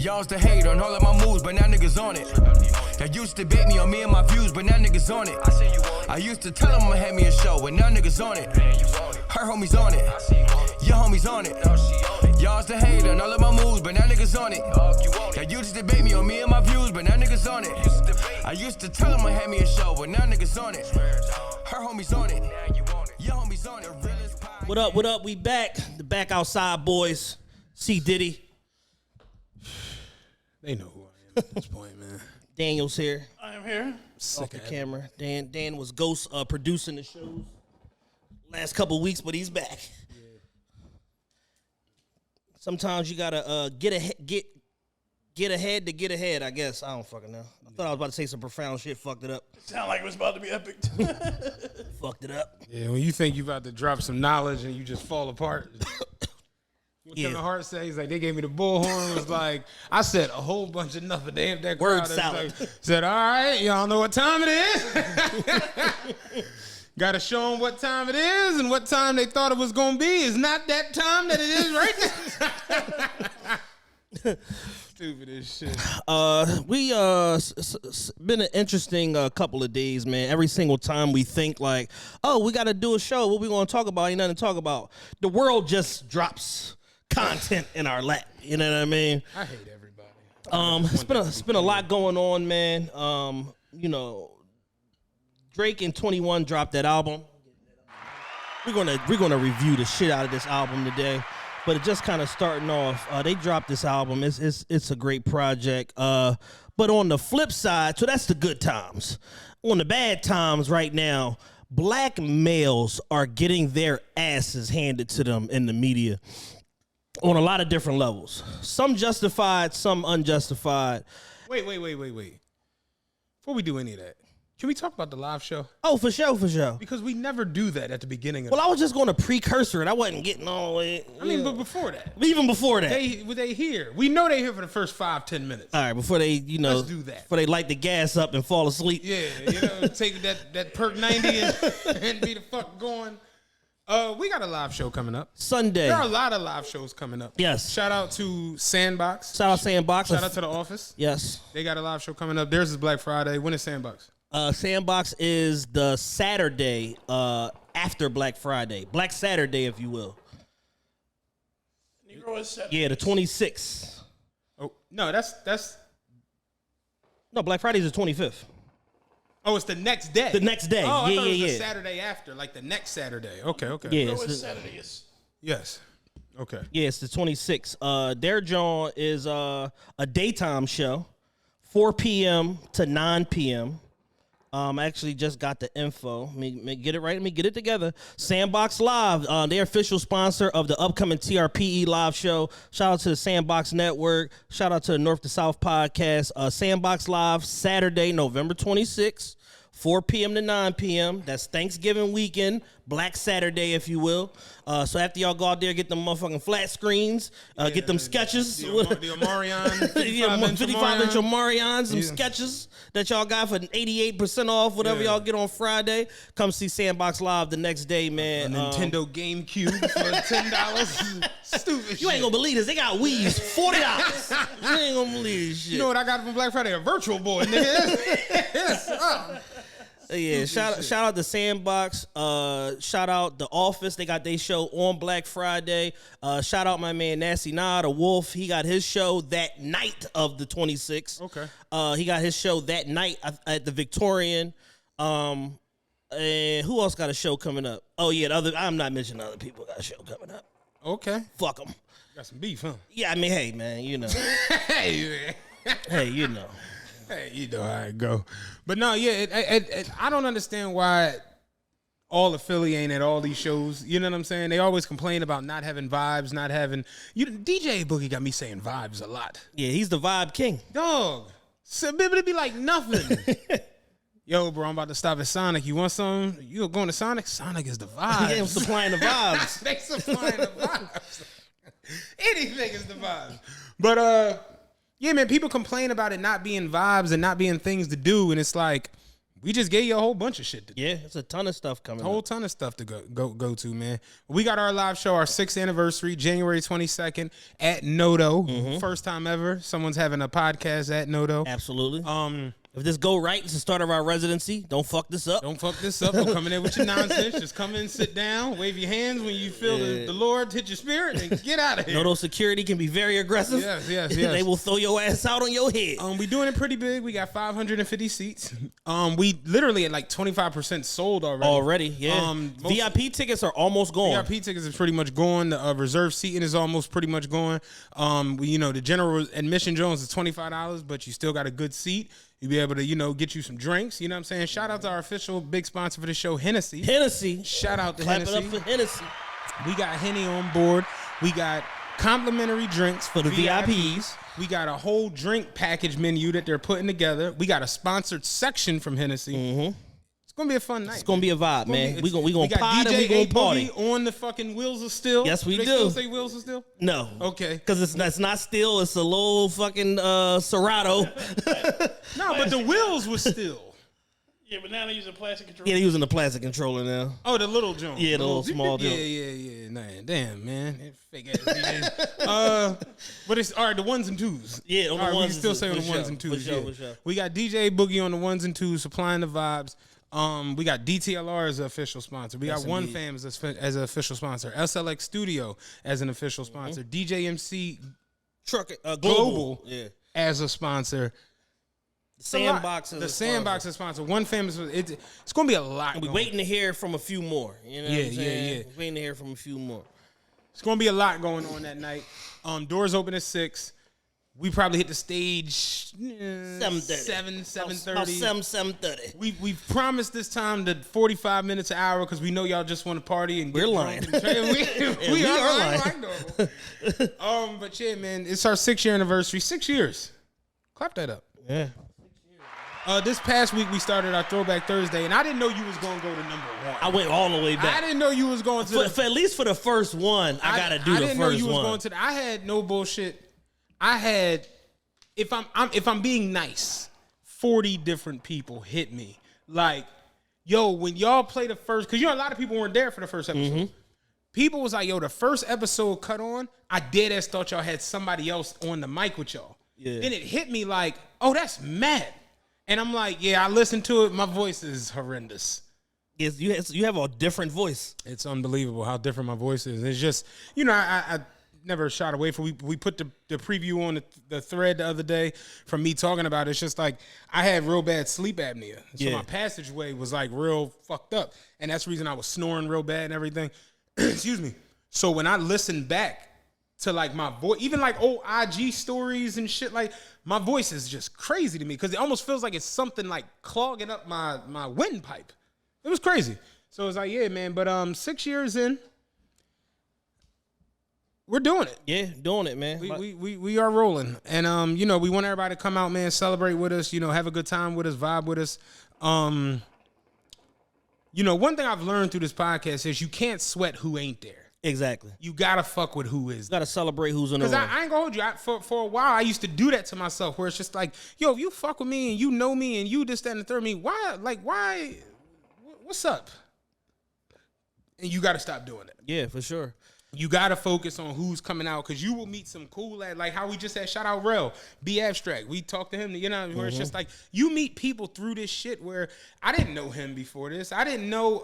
Y'all used to hate on all of my moves, but now niggas on it. Y'all used to debate me on me and my views, but now niggas on it. I used to tell them I'ma have me a show, but now niggas on it. Her homies on it. Your homies on it. Y'all used to hate on all of my moves, but now niggas on it. Y'all used to debate me on me and my views, but now niggas on it. I used to tell them I'ma have me a show, but now niggas on it. Her homies on it. Your homies on it. What up, what up? We back. The Back Outside Boys. C. Diddy. They know who I am at this point, man. Daniel's here. I am here. Off the camera. Dan was ghost producing the shows last couple weeks, but he's back. Yeah. Sometimes you gotta get ahead to get ahead, I guess. I don't fucking know. I thought I was about to say some profound shit, fucked it up. Sound like it was about to be epic. Fucked it up. Yeah, when you think you about to drop some knowledge and you just fall apart. What Kevin Hart said, he's like, they gave me the bullhorn. It was like, I said a whole bunch of nothing. Damn, that word crowd salad. like, said, all right, y'all know what time it is. Got to show them what time it is, and what time they thought it was going to be is not that time that it is right now. Stupid as shit. Been an interesting couple of days, man. Every single time we think like, oh, we got to do a show. What we going to talk about? Ain't nothing to talk about. The world just drops content in our lap. You know what I mean? I hate everybody. It's been a lot going on, man. You know, Drake and 21 dropped that album. We're gonna review the shit out of this album today. But it just kind of starting off. They dropped this album. It's a great project. But on the flip side, so that's the good times. On the bad times right now, black males are getting their asses handed to them in the media on a lot of different levels. Some justified, some unjustified. Wait. Before we do any of that, can we talk about the live show? Oh, for sure. Because we never do that at the beginning of Well, I was just going to precursor it. I wasn't getting all the way. I mean, but before that. Even before that. They here. We know they here for the first 5-10 minutes. All right, before they, Let's do that. Before they light the gas up and fall asleep. Yeah, take that perk 90 and be the fuck going. We got a live show coming up. Sunday. There are a lot of live shows coming up. Yes. Shout out to Sandbox. Shout out Sandbox. Shout out to The Office. Yes. They got a live show coming up. Theirs is Black Friday. When is Sandbox? Sandbox is the Saturday after Black Friday. Black Saturday, if you will. Negro is Saturday. Yeah, the 26th. Oh, no, that's... No, Black Friday is the 25th. Oh, it's the next day. The next day. Oh, I thought it was yeah. the Saturday after, like the next Saturday. Okay. Yeah, Negro is Saturday. Yes. Okay. Yeah, it's the 26th. Their John is a daytime show, 4 p.m. to 9 p.m. I actually just got the info. Let me get it right. Let me get it together. Sandbox Live, their official sponsor of the upcoming TRPE live show. Shout out to the Sandbox Network. Shout out to the North to South podcast. Sandbox Live, Saturday, November 26th, 4 p.m. to 9 p.m. That's Thanksgiving weekend, Black Saturday, if you will. So after y'all go out there, get them motherfucking flat screens, get them sketches. The Omarion, 55-inch Omarion, some sketches that y'all got for 88% off, whatever y'all get on Friday. Come see Sandbox Live the next day, man. A Nintendo GameCube for $10. Stupid You ain't gonna believe this. They got Wii's, $40. You ain't gonna believe this shit. You know what I got from Black Friday? A Virtual Boy, nigga. Yeah, shout out to Sandbox. Shout out The Office. They got their show on Black Friday. Shout out my man Nasty Nah, the Wolf. He got his show that night of the 26th. Okay. He got his show that night at the Victorian. And who else got a show coming up? Oh yeah, I'm not mentioning other people got a show coming up. Okay. Fuck them. Got some beef, huh? Yeah, I mean, hey man, you know. Hey, you know. Hey, you know how it go. But no, yeah, I don't understand why all of Philly ain't at all these shows. You know what I'm saying? They always complain about not having vibes, not having... DJ Boogie got me saying vibes a lot. Yeah, he's the vibe king. Dog. So it'd be like nothing. Yo, bro, I'm about to stop at Sonic. You want some? You going to Sonic? Sonic is the vibes. Yeah, I'm supplying the vibes. They supplying the vibes. Anything is the vibes. But, yeah, man, people complain about it not being vibes and not being things to do, and it's like, we just gave you a whole bunch of shit to do. Yeah, it's a ton of stuff coming. A whole ton of stuff to go to, man. We got our live show, our 6th anniversary, January 22nd at Nodo. First time ever someone's having a podcast at Nodo. Absolutely. If this go right, it's the start of our residency. Don't fuck this up. Don't fuck this up. Don't come in there with your nonsense. Just come in, sit down, wave your hands when you feel the Lord hit your spirit, and get out of here. Nodo security can be very aggressive. Yes. They will throw your ass out on your head. We doing it pretty big. We got 550 seats. We literally at like 25% sold already. Yeah. VIP tickets are almost gone. VIP tickets is pretty much gone. The reserve seating is almost pretty much gone. The general admission Jones is $25, but you still got a good seat. You'll be able to, get you some drinks. You know what I'm saying? Shout out to our official big sponsor for the show, Hennessy. Shout out to Hennessy. Clap it up for Hennessy. We got Henny on board. We got complimentary drinks for the VIPs. We got a whole drink package menu that they're putting together. We got a sponsored section from Hennessy. It's gonna be a fun night. It's gonna be a vibe, man. We gonna pod and we gonna party on the fucking Wheels of Steel. Yes, we do. They still say Wheels of Steel? No. Okay. Because it's not steel. It's a little fucking Serato. No, but the wheels was steel. Yeah, but now they're using plastic controller. Yeah, they're using the plastic controller now. Oh, the little joint. Yeah, the little small joint. Yeah. Nah, damn, man. Fake ass DJ. But it's all right. The ones and twos. Yeah, on the ones. We can still say on the ones and twos. For sure. We got DJ Boogie on the ones and twos, supplying the vibes. We got DTLR as an official sponsor. We got One Fam as an official sponsor. SLX Studio as an official sponsor. DJ MC Truck Global as a sponsor. Sandbox is a sponsor. One Fam is it's going to be a lot. We're waiting to hear from a few more. You know what I'm saying? We're waiting to hear from a few more. It's going to be a lot going on that night. Doors open at 6. We probably hit the stage 7:30. 7:30. We promised this time the 45 minutes an hour because we know y'all just want to party and we're lying. we are lying. But yeah, man, it's our 6-year anniversary. 6 years. Clap that up. Yeah. This past week we started our Throwback Thursday, and I didn't know you was gonna go to number 1. I went all the way back. I didn't know you was going to for at least for the first one. I gotta do the first one. I didn't know you was going to. I had no bullshit. I had, if I'm being nice, 40 different people hit me. Like, yo, when y'all play the first, because a lot of people weren't there for the first episode. People was like, yo, the first episode cut on, I dead ass thought y'all had somebody else on the mic with y'all. Yeah. Then it hit me like, oh, that's mad. And I'm like, yeah, I listened to it. My voice is horrendous. Yes, you have a different voice. It's unbelievable how different my voice is. It's just, I never shot away from. We put the preview on the thread the other day from me talking about it. It's just like I had real bad sleep apnea, so my passageway was like real fucked up, and that's the reason I was snoring real bad and everything. Excuse me. So when I listened back to like my voice, even like old IG stories and shit, like my voice is just crazy to me because it almost feels like it's something like clogging up my windpipe. It was crazy. So it's like, yeah, man. But 6 years in. We're doing it. Yeah, doing it, man. We are rolling. And we want everybody to come out, man, celebrate with us, have a good time with us, vibe with us. One thing I've learned through this podcast is you can't sweat who ain't there. Exactly. You gotta fuck with who is. You gotta celebrate who's in the room. Because I ain't gonna hold you. For a while, I used to do that to myself, where it's just like, yo, if you fuck with me and you know me and you this, that, and the third, why? What's up? And you gotta stop doing it. Yeah, for sure. You gotta focus on who's coming out because you will meet some cool like how we just had shout out Rel, Be Abstract. We talked to him, where it's just like you meet people through this shit where I didn't know him before this. I didn't know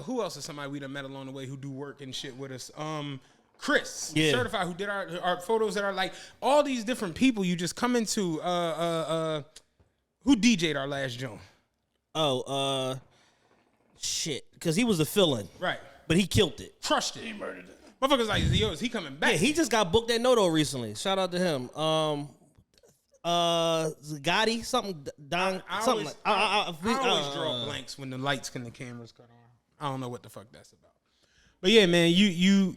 who else is somebody we done met along the way who do work and shit with us. Chris, certified, who did our photos that are like all these different people you just come into. Who DJ'd our last joint? Oh, shit, because he was the fill-in, right? But he killed it. Crushed it. He murdered it. Motherfuckers like, yo, is he coming back? Yeah, he just got booked at Nodo recently. Shout out to him. Gotti, something, Don, something like. I always draw blanks when the lights and the cameras cut on. I don't know what the fuck that's about. But yeah, man, you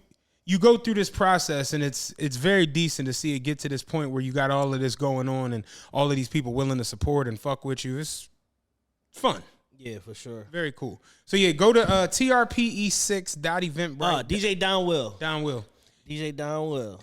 go through this process and it's very decent to see it get to this point where you got all of this going on and all of these people willing to support and fuck with you. It's fun. Yeah, for sure. Very cool. So yeah, go to TRPE6.eventbrite. DJ Downwill. Downwill. DJ Don Will.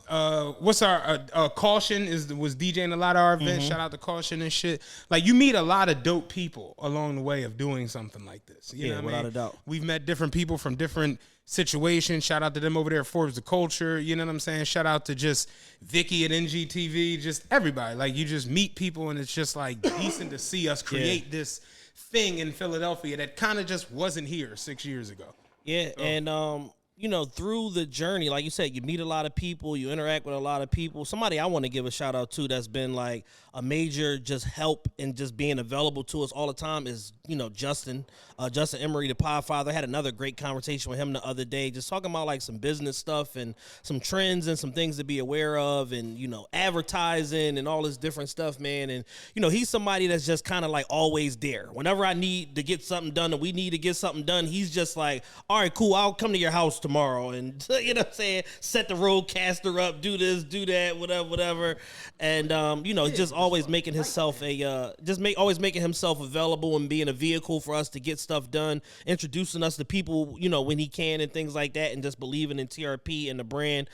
What's our Caution was DJing a lot of our events. Shout out to Caution and shit. Like, you meet a lot of dope people along the way of doing something like this. You know what without I mean? a doubt. We've met different people from different situations. Shout out to them over there at Forbes the Culture. You know what I'm saying? Shout out to just Vicky at NGTV. Just everybody. Like, you just meet people, and it's just like decent to see us create this thing in Philadelphia that kind of just wasn't here 6 years ago. Yeah, and you know, through the journey, like you said, you meet a lot of people, you interact with a lot of people. Somebody I want to give a shout out to that's been like a major just help and just being available to us all the time is, you know, Justin Emery, the Podfather. I had another great conversation with him the other day, just talking about like some business stuff and some trends and some things to be aware of, and, you know, advertising and all this different stuff, man. And, you know, he's somebody that's just kind of like always there. Whenever I need to get something done, or we need to get something done, he's just like, all right, cool, I'll come to your house tomorrow, and, you know what I'm saying, set the roadcaster up, do this, do that, whatever. And, you know, just always making himself always making himself available and being a vehicle for us to get stuff done, introducing us to people, you know, when he can and things like that, and just believing in TRP and the brand.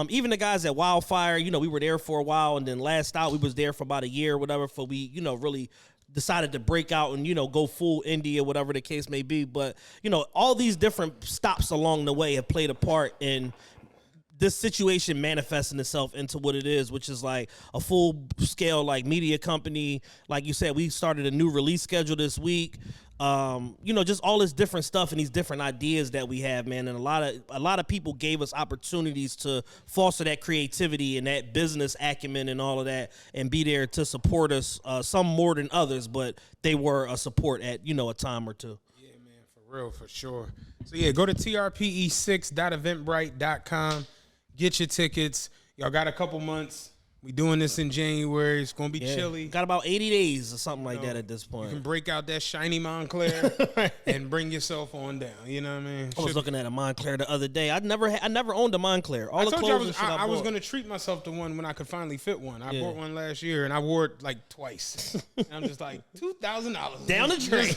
Even the guys at Wildfire, you know, we were there for a while, and then last out we was there for about a year or whatever, for we, you know, really decided to break out and, you know, go full indie or whatever the case may be. But, you know, all these different stops along the way have played a part in this situation manifesting itself into what it is, which is like a full scale like media company. Like you said, we started a new release schedule this week. You know, just all this different stuff and these different ideas that we have, man. And a lot of people gave us opportunities to foster that creativity and that business acumen and all of that, and be there to support us. Some more than others, but they were a support at, you know, a time or two. Yeah, man, for real, for sure. So yeah, go to trpe6.eventbrite.com. Get your tickets. Y'all got a couple months. We doing this in January. It's going to be chilly. Got about 80 days or something like that at this point. You can break out that shiny Montclair and bring yourself on down. You know what I mean? I was looking at a Montclair the other day. I never owned a Montclair. I told you I was going to treat myself to one when I could finally fit one. I bought one last year, and I wore it like twice. And I'm just like, $2,000. Down the drain.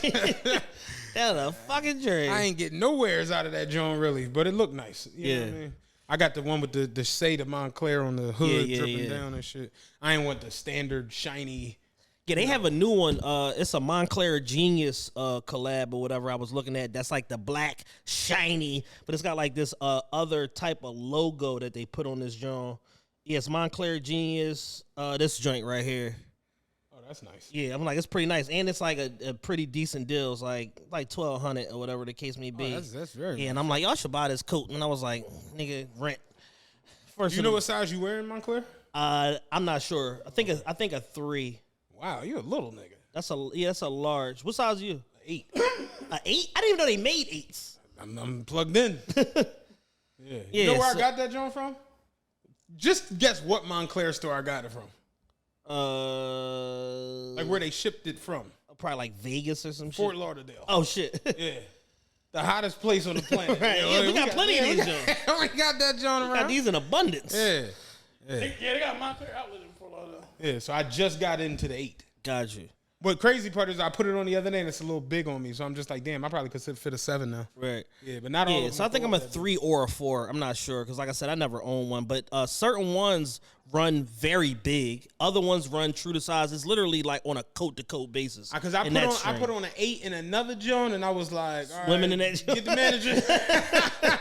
Down the fucking drain. I ain't getting no wears out of that joint, really, but it looked nice. You know what I mean? I got the one with the shade of Montclair on the hood dripping down and shit. I ain't want the standard shiny. Yeah, they have a new one. It's a Montclair Genius collab or whatever I was looking at. That's like the black shiny, but it's got like this other type of logo that they put on this joint. Yeah, it's Montclair Genius. This joint right here. That's nice. Yeah, I'm like, it's pretty nice, and it's like a pretty decent deal. It's like $1,200 or whatever the case may be. That's very nice. And I'm like, y'all should buy this coat, and I was like, nigga, rent. First, you know what size you wearing, Montclair? I'm not sure. I think a 3. Wow, you a little nigga. That's a large. What size are you? 8. A 8? I didn't even know they made 8s. I'm plugged in. Yeah. You know where I got that joint from? Just guess what Montclair store I got it from. Like where they shipped it from. Probably like Vegas or some Fort shit. Lauderdale. Oh shit. Yeah. The hottest place on the planet. Right. Yeah, we got plenty of these joints. We got that joint around. We got these in abundance. Yeah. They got Montclair outlet in Fort Lauderdale. Yeah, so I just got into the 8. Got you. But crazy part is I put it on the other day and it's a little big on me. So I'm just like, damn, I probably could fit a 7 now. Right. Yeah, but not all of them. So I think I'm a 3 or a 4. I'm not sure because, like I said, I never owned one. But certain ones run very big. Other ones run true to size. It's literally like on a coat-to-coat basis. Because I put on an 8 in another joint and I was like, all right, Swimming in that joint. Get the manager. I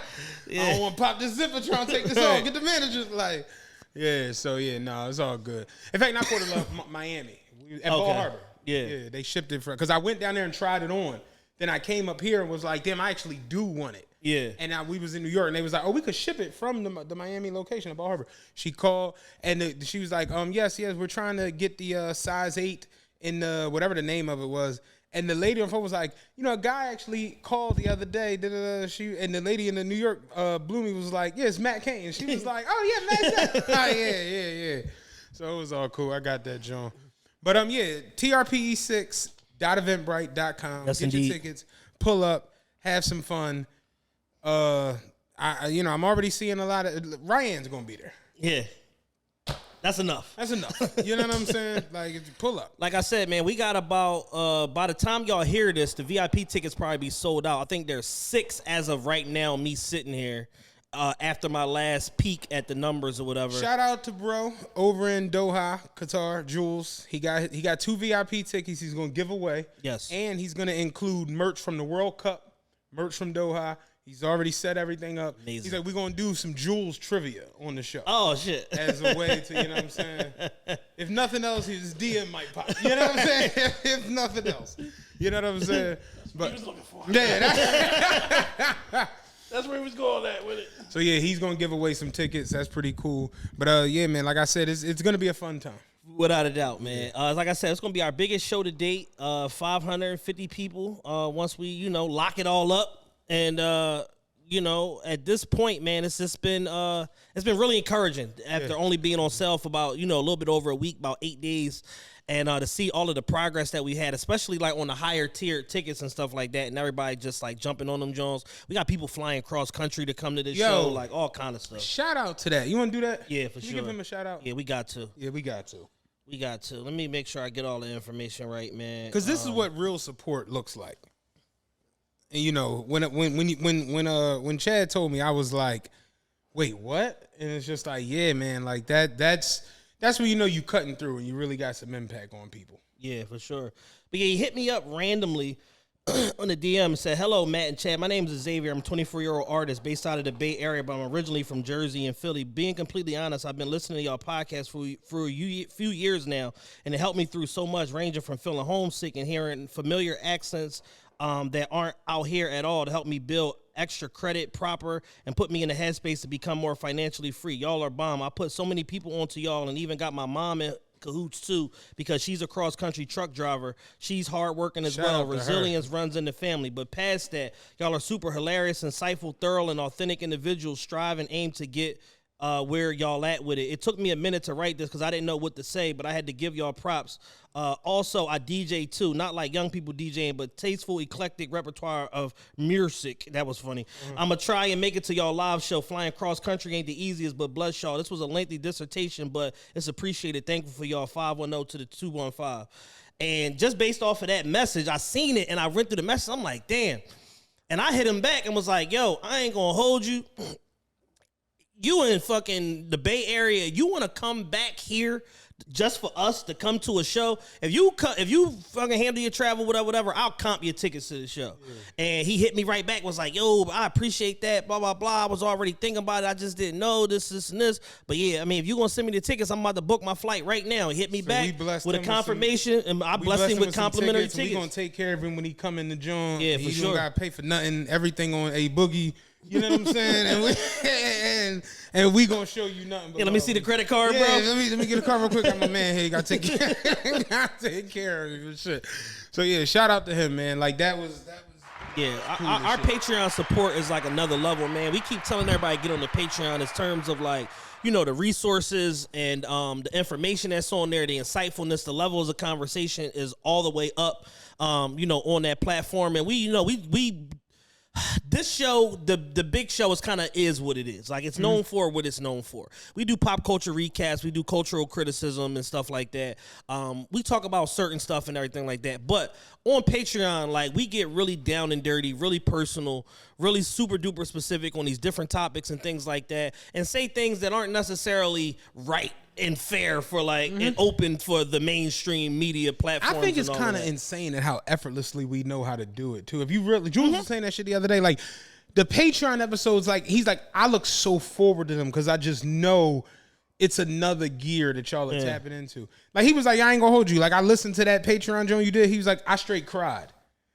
don't want to pop this zipper trying to take this off. Get the manager. Like, yeah, so yeah, no, it's all good. In fact, not Port of Miami. At Ball Harbor. Yeah, they shipped it because I went down there and tried it on. Then I came up here and was like, damn, I actually do want it. Yeah. And we was in New York and they was like, oh, we could ship it from the Miami location at Ball Harbor. She called and she was like, yes, we're trying to get the size 8 in whatever the name of it was. And the lady on phone was like, you know, a guy actually called the other day. And the lady in the New York Bloomy was like, yeah, it's Matt Kane. And she was like, oh, yeah, Matt. Yeah. So it was all cool. I got that, John. But TRPE6.eventbrite.com. Yes, Get indeed. your tickets. Pull up. Have some fun. I'm already seeing a lot of Ryan's gonna be there. Yeah. That's enough. You know what I'm saying? Like, pull up. Like I said, man, we got about by the time y'all hear this, the VIP tickets probably be sold out. I think there's 6 as of right now. Me sitting here. after my last peek at the numbers or whatever. Shout out to bro over in Doha, Qatar, Jules. He got 2 VIP tickets he's going to give away. Yes. And he's going to include merch from the World Cup, merch from Doha. He's already set everything up. Amazing. He's like, we're going to do some Jules trivia on the show. Oh, shit. As a way to, you know what I'm saying? If nothing else, his DM might pop. You know what I'm saying? If nothing else. You know what I'm saying? But He was looking for. yeah, That's where he was going at with it. so yeah, he's gonna give away some tickets. That's pretty cool. But yeah, man, like I said, it's gonna be a fun time. Without a doubt, man. Like I said, it's going to be our biggest show to date. 550 people once we, lock it all up. And, at this point, man, it's just been really encouraging after only being on sale for about, a little bit over a week, about 8 days. And to see all of the progress that we had, especially like on the higher tier tickets and stuff like that, and everybody just like jumping on them Jones. We got people flying cross country to come to this show, like all kind of stuff. Shout out to that. You want to do that? Yeah, for Can sure. you give him a shout out? Yeah, we got to. Yeah, we got to. We got to. Let me make sure I get all the information right, man. Because this is what real support looks like. And when Chad told me, I was like, wait, what? And it's just like, yeah, man, like that's when you cutting through and you really got some impact on people. Yeah, for sure. But yeah, he hit me up randomly on the DM and said, hello, Matt and Chad. My name is Xavier. I'm a 24-year-old artist based out of the Bay Area, but I'm originally from Jersey and Philly. Being completely honest, I've been listening to y'all podcast for a few years now, and it helped me through so much, ranging from feeling homesick and hearing familiar accents that aren't out here at all, to help me build extra credit proper and put me in the headspace to become more financially free. Y'all are bomb. I put so many people onto y'all and even got my mom in cahoots too, because she's a cross-country truck driver. She's hardworking as well. Resilience runs in the family. But past that, y'all are super hilarious, insightful, thorough, and authentic individuals. Strive and aim to get where y'all at with it. It took me a minute to write this because I didn't know what to say, but I had to give y'all props. Also, I DJ too, not like young people DJing, but tasteful, eclectic repertoire of music. That was funny. I'm going to try and make it to y'all live show. Flying cross country ain't the easiest, but bless y'all. This was a lengthy dissertation, but it's appreciated. Thankful for y'all. 510 to the 215. And just based off of that message, I seen it and I went through the message. I'm like, damn. And I hit him back and was like, yo, I ain't going to hold you. You in fucking the Bay Area, you want to come back here just for us to come to a show? If you fucking handle your travel, whatever, I'll comp your tickets to the show. Yeah. And he hit me right back, was like, yo, I appreciate that, blah, blah, blah. I was already thinking about it. I just didn't know this, and this. But yeah, I mean, if you're going to send me the tickets, I'm about to book my flight right now. He hit me back with a confirmation, and I blessed him with complimentary tickets. We're going to take care of him when he come in the joint. Yeah, for sure. You don't got to pay for nothing. Everything on a boogie. You know what I'm saying? And we gonna show you nothing. Yeah, let me see the credit card, bro. Let me get a card real quick. I'm a man here. You gotta take care of your shit. So yeah, shout out to him, man. Like that was. Yeah, cool our Patreon support is like another level, man. We keep telling everybody to get on the Patreon in terms of like, the resources and the information that's on there, the insightfulness, the levels of conversation is all the way up, on that platform. And we this show, the big show is what it is. Like, it's known for what it's known for. We do pop culture recaps. We do cultural criticism and stuff like that. We talk about certain stuff and everything like that. But on Patreon, like, we get really down and dirty, really personal, really super duper specific on these different topics and things like that, and say things that aren't necessarily right and fair for like and open for the mainstream media platforms. I think it's kind of insane at how effortlessly we know how to do it too. If you really, Jules was saying that shit the other day, like the Patreon episodes, like he's like, I look so forward to them because I just know it's another gear that y'all are tapping into. Like he was like, I ain't gonna hold you. Like I listened to that Patreon joint you did. He was like, I straight cried.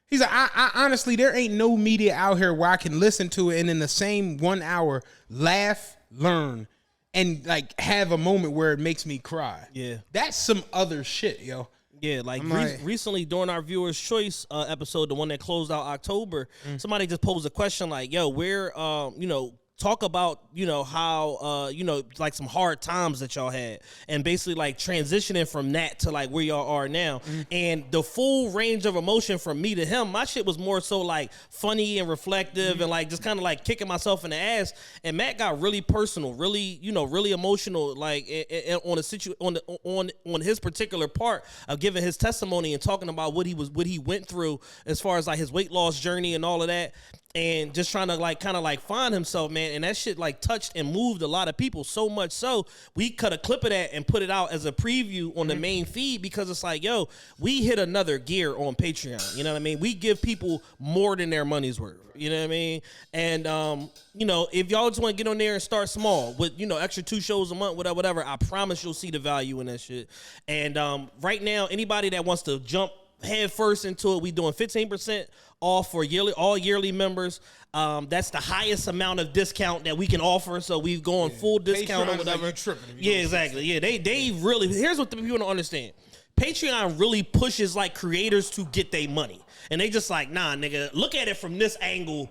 He's like, I honestly, there ain't no media out here where I can listen to it and in the same 1 hour laugh, learn, and like have a moment where it makes me cry. Yeah, that's some other shit, yo. Yeah, like recently during our Viewers' Choice episode, the one that closed out October, somebody just posed a question like, "Yo, where, talk about, how, like some hard times that y'all had and basically like transitioning from that to like where y'all are now." And the full range of emotion from me to him, my shit was more so like funny and reflective and like just kind of like kicking myself in the ass. And Matt got really personal, really, really emotional, like on on his particular part of giving his testimony and talking about what he went through as far as like his weight loss journey and all of that. and just trying to like kind of like find himself, man. And that shit like touched and moved a lot of people so much so we cut a clip of that and put it out as a preview on the main feed because it's like, yo, we hit another gear on Patreon. You know what I mean? We give people more than their money's worth. You know what I mean? And, you know, if y'all just want to get on there and start small with, you know, extra 2 shows a month, whatever, I promise you'll see the value in that shit. And right now, anybody that wants to jump head first into it, we doing 15% off for all yearly members. That's the highest amount of discount that we can offer. So we've gone full discount or whatever. Yeah, exactly. Yeah, they really. Here's what the people don't understand. Patreon really pushes like creators to get their money, and they just like, nah, nigga, look at it from this angle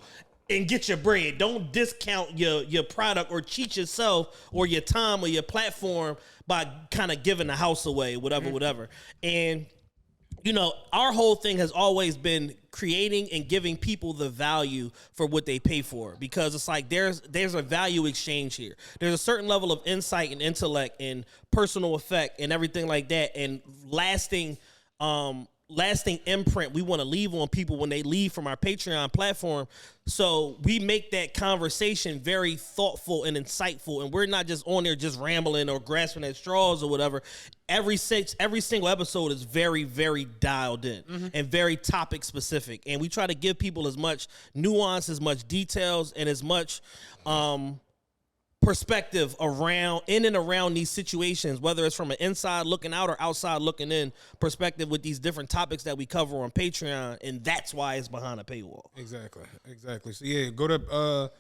and get your bread. Don't discount your product or cheat yourself or your time or your platform by kind of giving the house away, whatever. And you know, our whole thing has always been creating and giving people the value for what they pay for, because it's like there's a value exchange here. There's a certain level of insight and intellect and personal effect and everything like that, and lasting imprint we want to leave on people when they leave from our Patreon platform. So we make that conversation very thoughtful and insightful, and we're not just on there just rambling or grasping at straws or whatever. Every single episode is very, very dialed in and very topic specific, and we try to give people as much nuance, as much details, and as much perspective in and around these situations, whether it's from an inside looking out or outside looking in perspective with these different topics that we cover on Patreon, and that's why it's behind a paywall. Exactly. So yeah, go to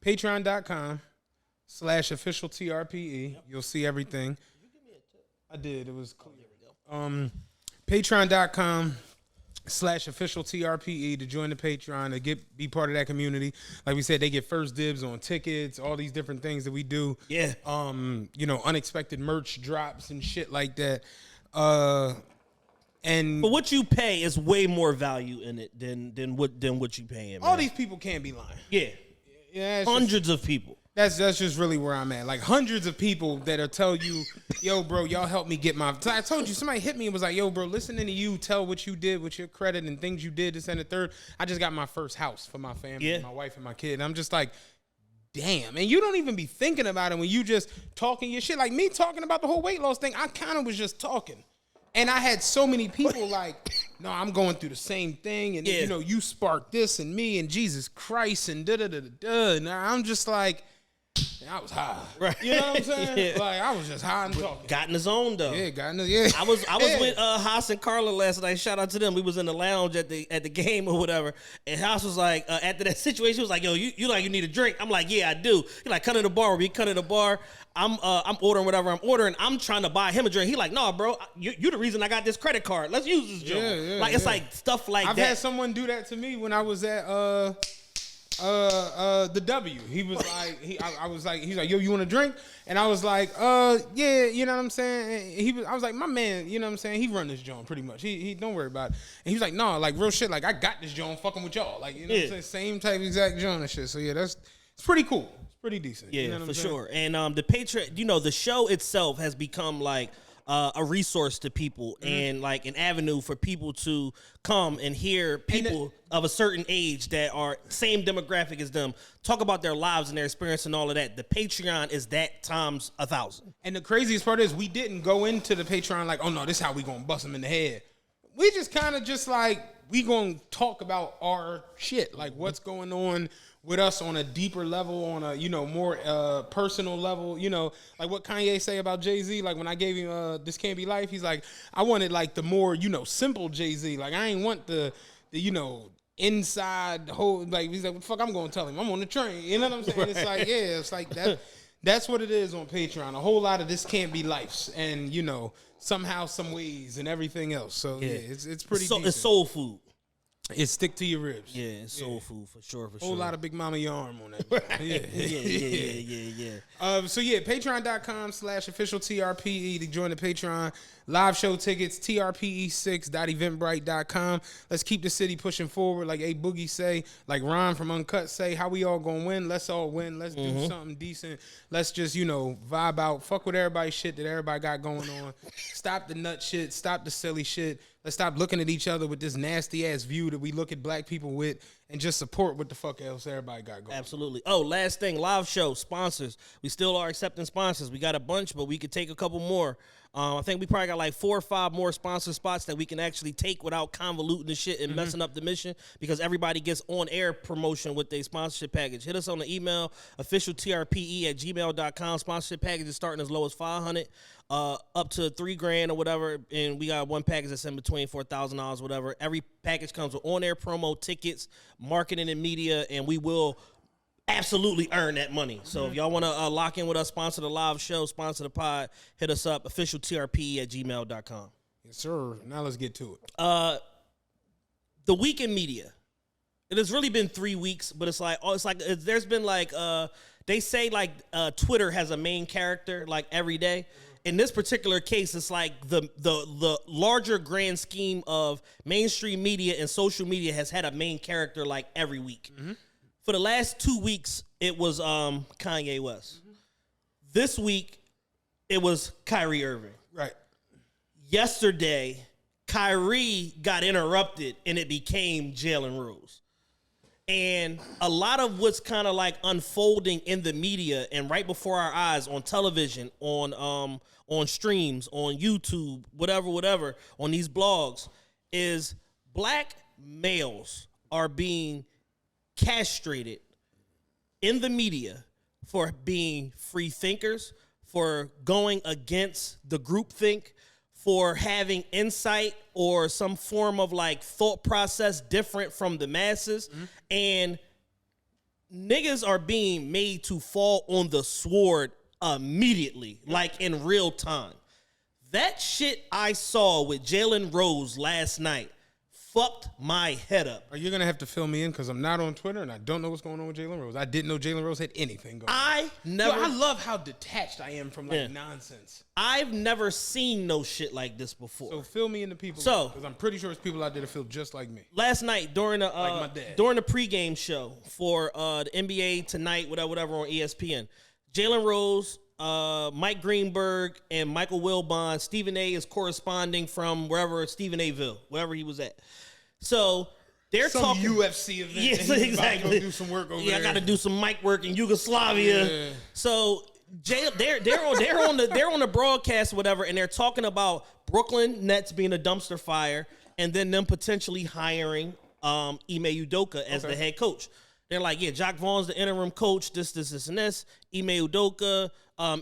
patreon.com/official TRPE. Yep. You'll see everything. I did. It was clear. Patreon.com/official TRPE to join the Patreon, to be part of that community. Like we said, they get first dibs on tickets, all these different things that we do. Yeah. You know, unexpected merch drops and shit like that. And but what you pay is way more value in it than what you paying. All these people can't be lying. Yeah. Hundreds of people. That's just really where I'm at. Like hundreds of people that'll tell you, yo, bro, y'all help me get my. I told you, somebody hit me and was like, yo, bro, listening to you tell what you did with your credit and things you did, this and the third. I just got my first house for my family, my wife and my kid. And I'm just like, damn. And you don't even be thinking about it when you just talking your shit. Like me talking about the whole weight loss thing, I kind of was just talking. And I had so many people like, no, I'm going through the same thing. And, you know, you sparked this and me and Jesus Christ and da-da-da-da-da. And I'm just like, I was high. Right. You know what I'm saying? Like, I was just high and talking. Got in the zone, though. Yeah, got in the, yeah. I was with Haas and Carla last night. Shout out to them. We was in the lounge at the game or whatever. And Haas was like, after that situation, he was like, yo, you like, you need a drink? I'm like, yeah, I do. He like, come to the bar. We come to the bar. I'm ordering whatever I'm ordering. I'm trying to buy him a drink. He like, no, bro, you the reason I got this credit card. Let's use this joint. Yeah, like, it's like stuff like I've that. I've had someone do that to me when I was at the W. He was like, he's like, yo, you want a drink? And I was like, yeah, you know what I'm saying? And I was like, my man, you know what I'm saying? He run this joint pretty much. He don't worry about it. And he was like, no, like real shit. Like I got this joint fucking with y'all. Like, you know what I'm saying? Same type exact joint and shit. So yeah, it's pretty cool. It's pretty decent. Yeah, you know what for I'm saying? sure. And the Patreon, you know, the show itself has become like a resource to people and like an avenue for people to come and hear people of a certain age that are same demographic as them talk about their lives and their experience and all of that. The Patreon is that times 1,000. And the craziest part is we didn't go into the Patreon like, oh no, this is how we gonna bust them in the head. We just kind of just like, we gonna talk about our shit, like what's going on with us on a deeper level, on a, you know, more personal level, you know, like what Kanye say about Jay-Z. Like when I gave him This Can't Be Life, he's like, I wanted like the more, you know, simple Jay-Z. Like I ain't want the you know, inside whole, like he's like, what the fuck I'm gonna tell him? I'm on the train. You know what I'm saying? Right. It's like, yeah, it's like that. That's what it is on Patreon. A whole lot of This Can't Be Lives, and you know, somehow, some ways, and everything else. So yeah, it's pretty. Decent. It's soul food. It stick to your ribs. Yeah, it's soul food for sure. Whole lot of Big Mama Yarn on that. Yeah. So yeah, patreon.com/official TRPE to join the Patreon. Live show tickets, trpe6.eventbrite.com. Let's keep the city pushing forward. Like A Boogie say, like Ron from Uncut say, how we all gonna win? Let's all win. Let's do something decent. Let's just, you know, vibe out. Fuck with everybody's shit that everybody got going on. Stop the nut shit. Stop the silly shit. Let's stop looking at each other with this nasty ass view that we look at black people with, and just support what the fuck else everybody got going. Absolutely. Oh, last thing, live show, sponsors. We still are accepting sponsors. We got a bunch, but we could take a couple more. I think we probably got like 4 or 5 more sponsor spots that we can actually take without convoluting the shit and messing up the mission, because everybody gets on-air promotion with their sponsorship package. Hit us on the email, officialtrpe@gmail.com. Sponsorship package is starting as low as $500 up to $3,000 or whatever, and we got one package that's in between $4,000, whatever. Every package comes with on-air promo, tickets, marketing and media, and we will absolutely earn that money. So if y'all want to lock in with us, sponsor the live show, sponsor the pod, hit us up, officialtrpe@gmail.com. Yes, sir. Now let's get to it. The week in media. It has really been 3 weeks, but there's been like they say like Twitter has a main character like every day. In this particular case, it's like the larger grand scheme of mainstream media and social media has had a main character like every week. For the last 2 weeks, it was Kanye West. This week, it was Kyrie Irving. Right. Yesterday, Kyrie got interrupted, and it became Jalen Rose. And a lot of what's kind of like unfolding in the media and right before our eyes on television, on streams, on YouTube, whatever, on these blogs, is black males are being castrated in the media for being free thinkers, for going against the groupthink, for having insight or some form of like thought process different from the masses. And niggas are being made to fall on the sword immediately, like in real time. That shit I saw with Jalen Rose last night fucked my head up. Are you going to have to fill me in because I'm not on Twitter and I don't know what's going on with Jalen Rose? I didn't know Jalen Rose had anything going on. I love how detached I am from nonsense. I've never seen no shit like this before. So fill me in the people. So, because I'm pretty sure there's people out there that feel just like me. Last night during the like my dad. during the pregame show for the NBA Tonight, whatever on ESPN, Jalen Rose, Mike Greenberg, and Michael Wilbon. Stephen A. is corresponding from wherever Stephen A.ville, wherever he was at. So they're some talking UFC event. Yes, and he's exactly. about to go do some work over there. I got to do some mic work in Yugoslavia. Yeah. So they're on the broadcast, or whatever, and they're talking about Brooklyn Nets being a dumpster fire, and then them potentially hiring Ime Udoka as the head coach. They're like, yeah, Jacques Vaughn's the interim coach. This, and this. Ime Udoka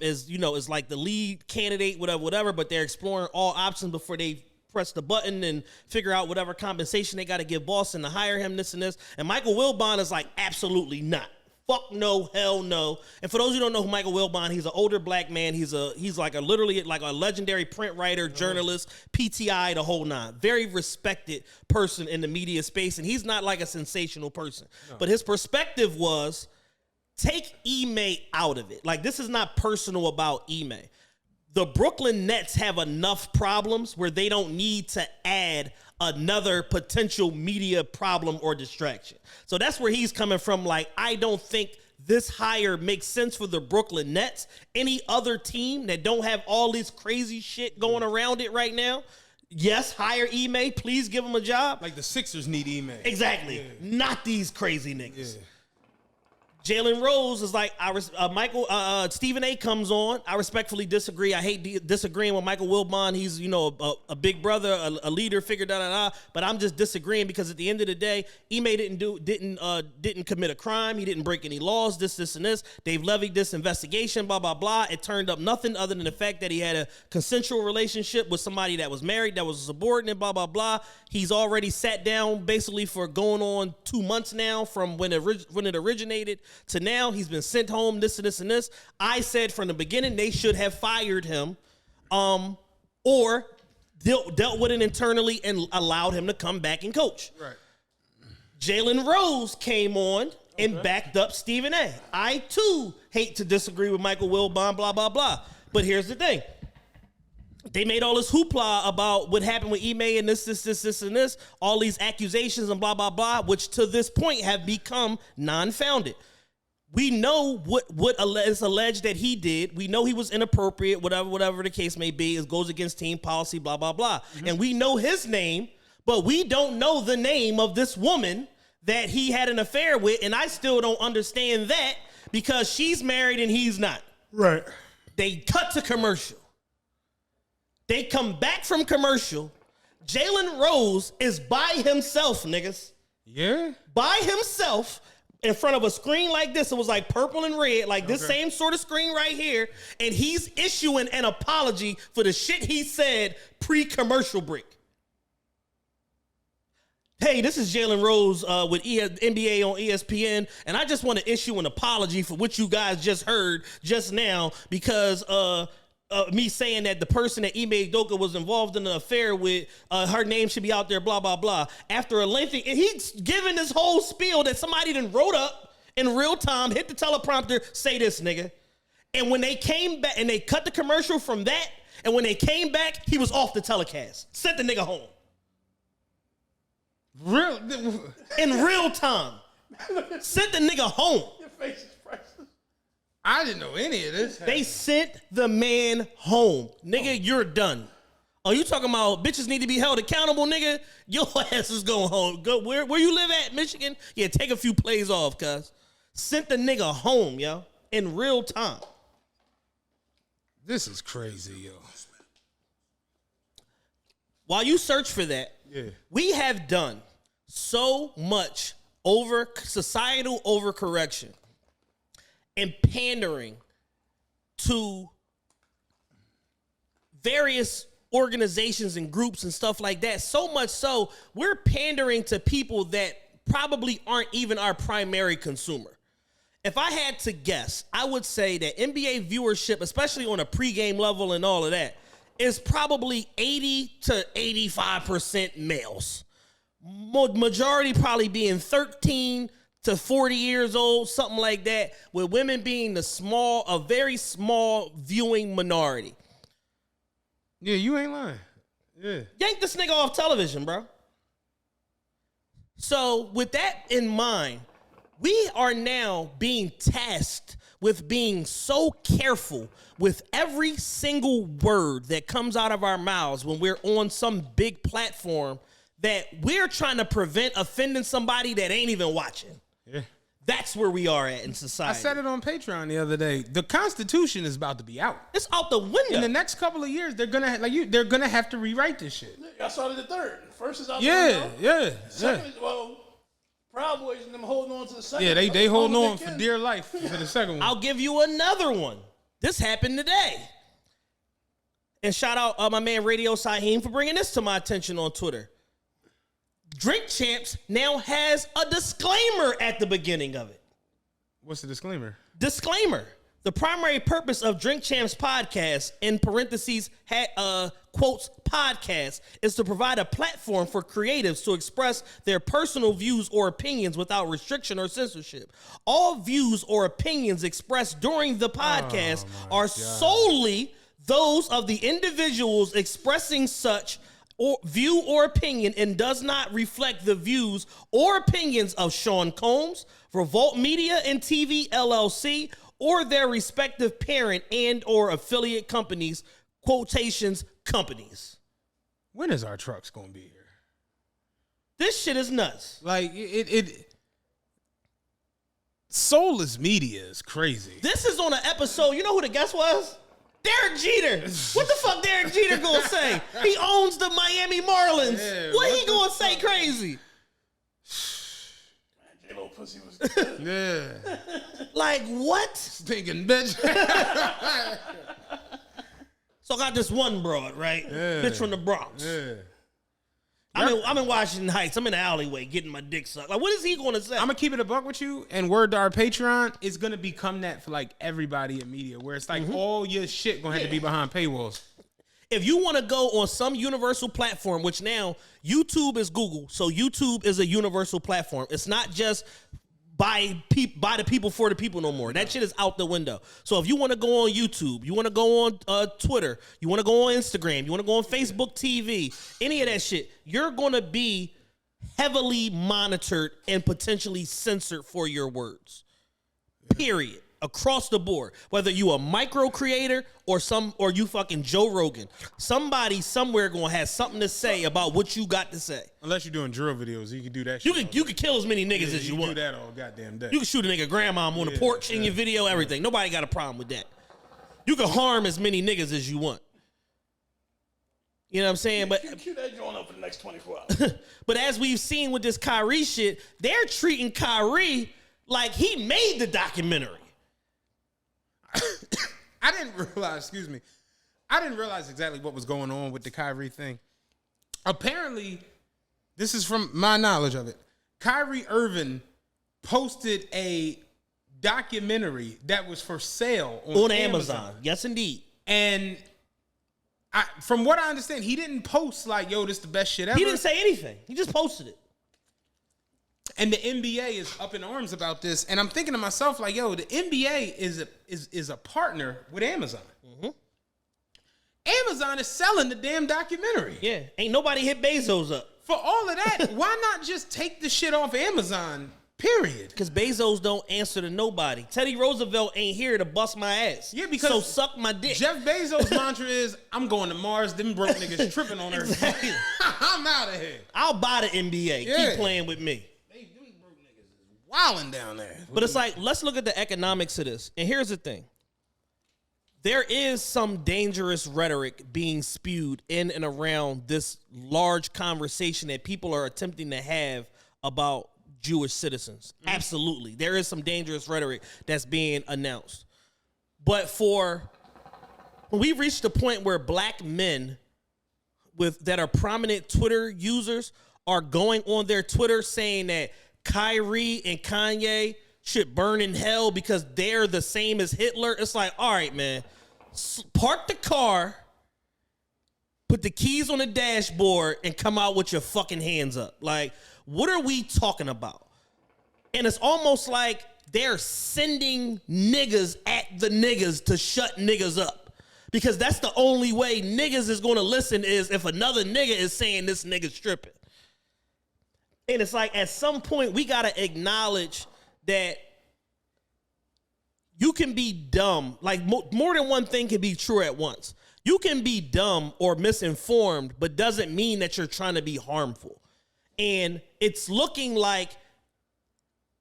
is like the lead candidate, whatever. But they're exploring all options before they press the button and figure out whatever compensation they got to give Boston to hire him. This and this. And Michael Wilbon is like, absolutely not. Fuck no, hell no. And for those who don't know who Michael Wilbon, he's an older black man. He's like literally a legendary print writer, journalist, PTI, the whole nine. Very respected person in the media space, and he's not like a sensational person. No. But his perspective was, take Ime out of it. Like, this is not personal about Ime. The Brooklyn Nets have enough problems where they don't need to add another potential media problem or distraction. So that's where he's coming from. Like, I don't think this hire makes sense for the Brooklyn Nets. Any other team that don't have all this crazy shit going around it right now, yes, hire Ime. Please give him a job. Like the Sixers need Ime. Exactly. Yeah. Not these crazy niggas. Yeah. Jalen Rose is like, Stephen A. comes on. I respectfully disagree. I hate disagreeing with Michael Wilbon. He's, a big brother, a leader figure, but I'm just disagreeing because at the end of the day, Ime didn't commit a crime. He didn't break any laws, this, and this. They've levied this investigation, blah, blah, blah. It turned up nothing other than the fact that he had a consensual relationship with somebody that was married, that was a subordinate, blah, blah, blah. He's already sat down basically for going on 2 months now from when it originated to now. He's been sent home, this and this and this. I said from the beginning they should have fired him or dealt with it internally and allowed him to come back and coach. Right. Jalen Rose came on and backed up Stephen A. I, too, hate to disagree with Michael Wilbon, blah, blah, blah. But here's the thing. They made all this hoopla about what happened with Ime and this, and this, all these accusations and blah, blah, blah, which to this point have become non-founded. We know what is alleged that he did. We know he was inappropriate, whatever the case may be. It goes against team policy, blah, blah, blah. Mm-hmm. And we know his name, but we don't know the name of this woman that he had an affair with, and I still don't understand that because she's married and he's not. Right. They cut to commercial. They come back from commercial. Jalen Rose is by himself, niggas. Yeah? By himself in front of a screen like this. It was like purple and red, like this same sort of screen right here. And he's issuing an apology for the shit he said pre-commercial break. Hey, this is Jalen Rose with NBA on ESPN, and I just want to issue an apology for what you guys just heard just now because me saying that the person that Ime Udoka was involved in an affair with, her name should be out there, blah, blah, blah. After a lengthy, and he's giving this whole spiel that somebody done wrote up in real time, hit the teleprompter, say this, nigga. And when they came back, and they cut the commercial from that, and when they came back, he was off the telecast. Sent the nigga home. In real time. Sent the nigga home. Your face is priceless. I didn't know any of this. They sent the man home. Nigga, you're done. Oh, you talking about bitches need to be held accountable, nigga? Your ass is going home. Go where you live at, Michigan? Yeah, take a few plays off, cuz. Sent the nigga home, yo. In real time. This is crazy, yo. While you search for that, we have done so much societal overcorrection and pandering to various organizations and groups and stuff like that. So much so, we're pandering to people that probably aren't even our primary consumer. If I had to guess, I would say that NBA viewership, especially on a pregame level and all of that, is probably 80 to 85% males. Majority probably being 13 to 40 years old, something like that, with women being a very small viewing minority. Yeah, you ain't lying. Yeah. Yank this nigga off television, bro. So with that in mind, we are now being tasked with being so careful with every single word that comes out of our mouths when we're on some big platform that we're trying to prevent offending somebody that ain't even watching. Yeah. That's where we are at in society. I said it on Patreon the other day. The Constitution is about to be out. It's out the window. In the next couple of years, they're gonna have to rewrite this shit. I started the third. First is out the window. Yeah. Second is, Proud Boys and them holding on to the second. Yeah, they holding on for dear life for the second one. I'll give you another one. This happened today. And shout out my man Radio Saheem for bringing this to my attention on Twitter. Drink Champs now has a disclaimer at the beginning of it. What's the disclaimer? Disclaimer. The primary purpose of Drink Champs podcast, in parentheses, quotes, podcast, is to provide a platform for creatives to express their personal views or opinions without restriction or censorship. All views or opinions expressed during the podcast are solely those of the individuals expressing such or view or opinion and does not reflect the views or opinions of Sean Combs, Revolt Media and TV LLC, or their respective parent and or affiliate companies, quotations, companies. When is our trucks gonna be here? This shit is nuts. Like it soulless media is crazy. This is on an episode. You know who the guest was? Derek Jeter. What the fuck Derek Jeter gonna say? He owns the Miami Marlins. Yeah, what he gonna say crazy? J-Lo pussy was good. Yeah. Like what? Stinking bitch. So I got this one broad, right? Yeah. Bitch from the Bronx. Yeah. I'm in Washington Heights. I'm in the alleyway getting my dick sucked. Like, what is he going to say? I'm gonna keep it a buck with you, and word to our Patreon, it's gonna become that for like everybody in media, where it's like all your shit gonna have to be behind paywalls. If you want to go on some universal platform, which now YouTube is Google, so YouTube is a universal platform. It's not just by the people for the people no more. That shit is out the window. So if you want to go on YouTube, you want to go on Twitter, you want to go on Instagram, you want to go on Facebook TV, any of that shit, you're going to be heavily monitored and potentially censored for your words. Period. across the board, whether you a micro creator or you fucking Joe Rogan, somebody somewhere gonna have something to say about what you got to say. Unless you're doing drill videos, you can do that shit. You can kill as many niggas as you want. Do that all goddamn day. You can shoot a nigga grandmom on the porch in your video, everything. Nobody got a problem with that. You can harm as many niggas as you want. You know what I'm saying? But Cue that joint up for the next 24 hours. But as we've seen with this Kyrie shit, they're treating Kyrie like he made the documentary. I didn't realize exactly what was going on with the Kyrie thing. Apparently, this is from my knowledge of it. Kyrie Irving posted a documentary that was for sale on Amazon. Yes, indeed. And from what I understand, he didn't post like, yo, this is the best shit ever. He didn't say anything. He just posted it. And the NBA is up in arms about this. And I'm thinking to myself, like, yo, the NBA is a partner with Amazon. Mm-hmm. Amazon is selling the damn documentary. Yeah. Ain't nobody hit Bezos up. For all of that, why not just take the shit off Amazon, period? Because Bezos don't answer to nobody. Teddy Roosevelt ain't here to bust my ass. Yeah, because so suck my dick. Jeff Bezos' mantra is, I'm going to Mars, them broke niggas tripping on Earth. Exactly. I'm out of here. I'll buy the NBA. Yeah. Keep playing with me. Them broke niggas is wilding down there. But it's like, let's look at the economics of this. And here's the thing. There is some dangerous rhetoric being spewed in and around this large conversation that people are attempting to have about Jewish citizens. Mm-hmm. Absolutely. There is some dangerous rhetoric that's being announced. But when we've reached the point where black men that are prominent Twitter users are going on their Twitter saying that Kyrie and Kanye should burn in hell because they're the same as Hitler. It's like, all right, man, park the car, put the keys on the dashboard, and come out with your fucking hands up. Like, what are we talking about? And it's almost like they're sending niggas at the niggas to shut niggas up. Because that's the only way niggas is going to listen is if another nigga is saying this nigga's tripping. And it's like at some point we got to acknowledge that you can be dumb. Like more than one thing can be true at once. You can be dumb or misinformed, but doesn't mean that you're trying to be harmful. And it's looking like,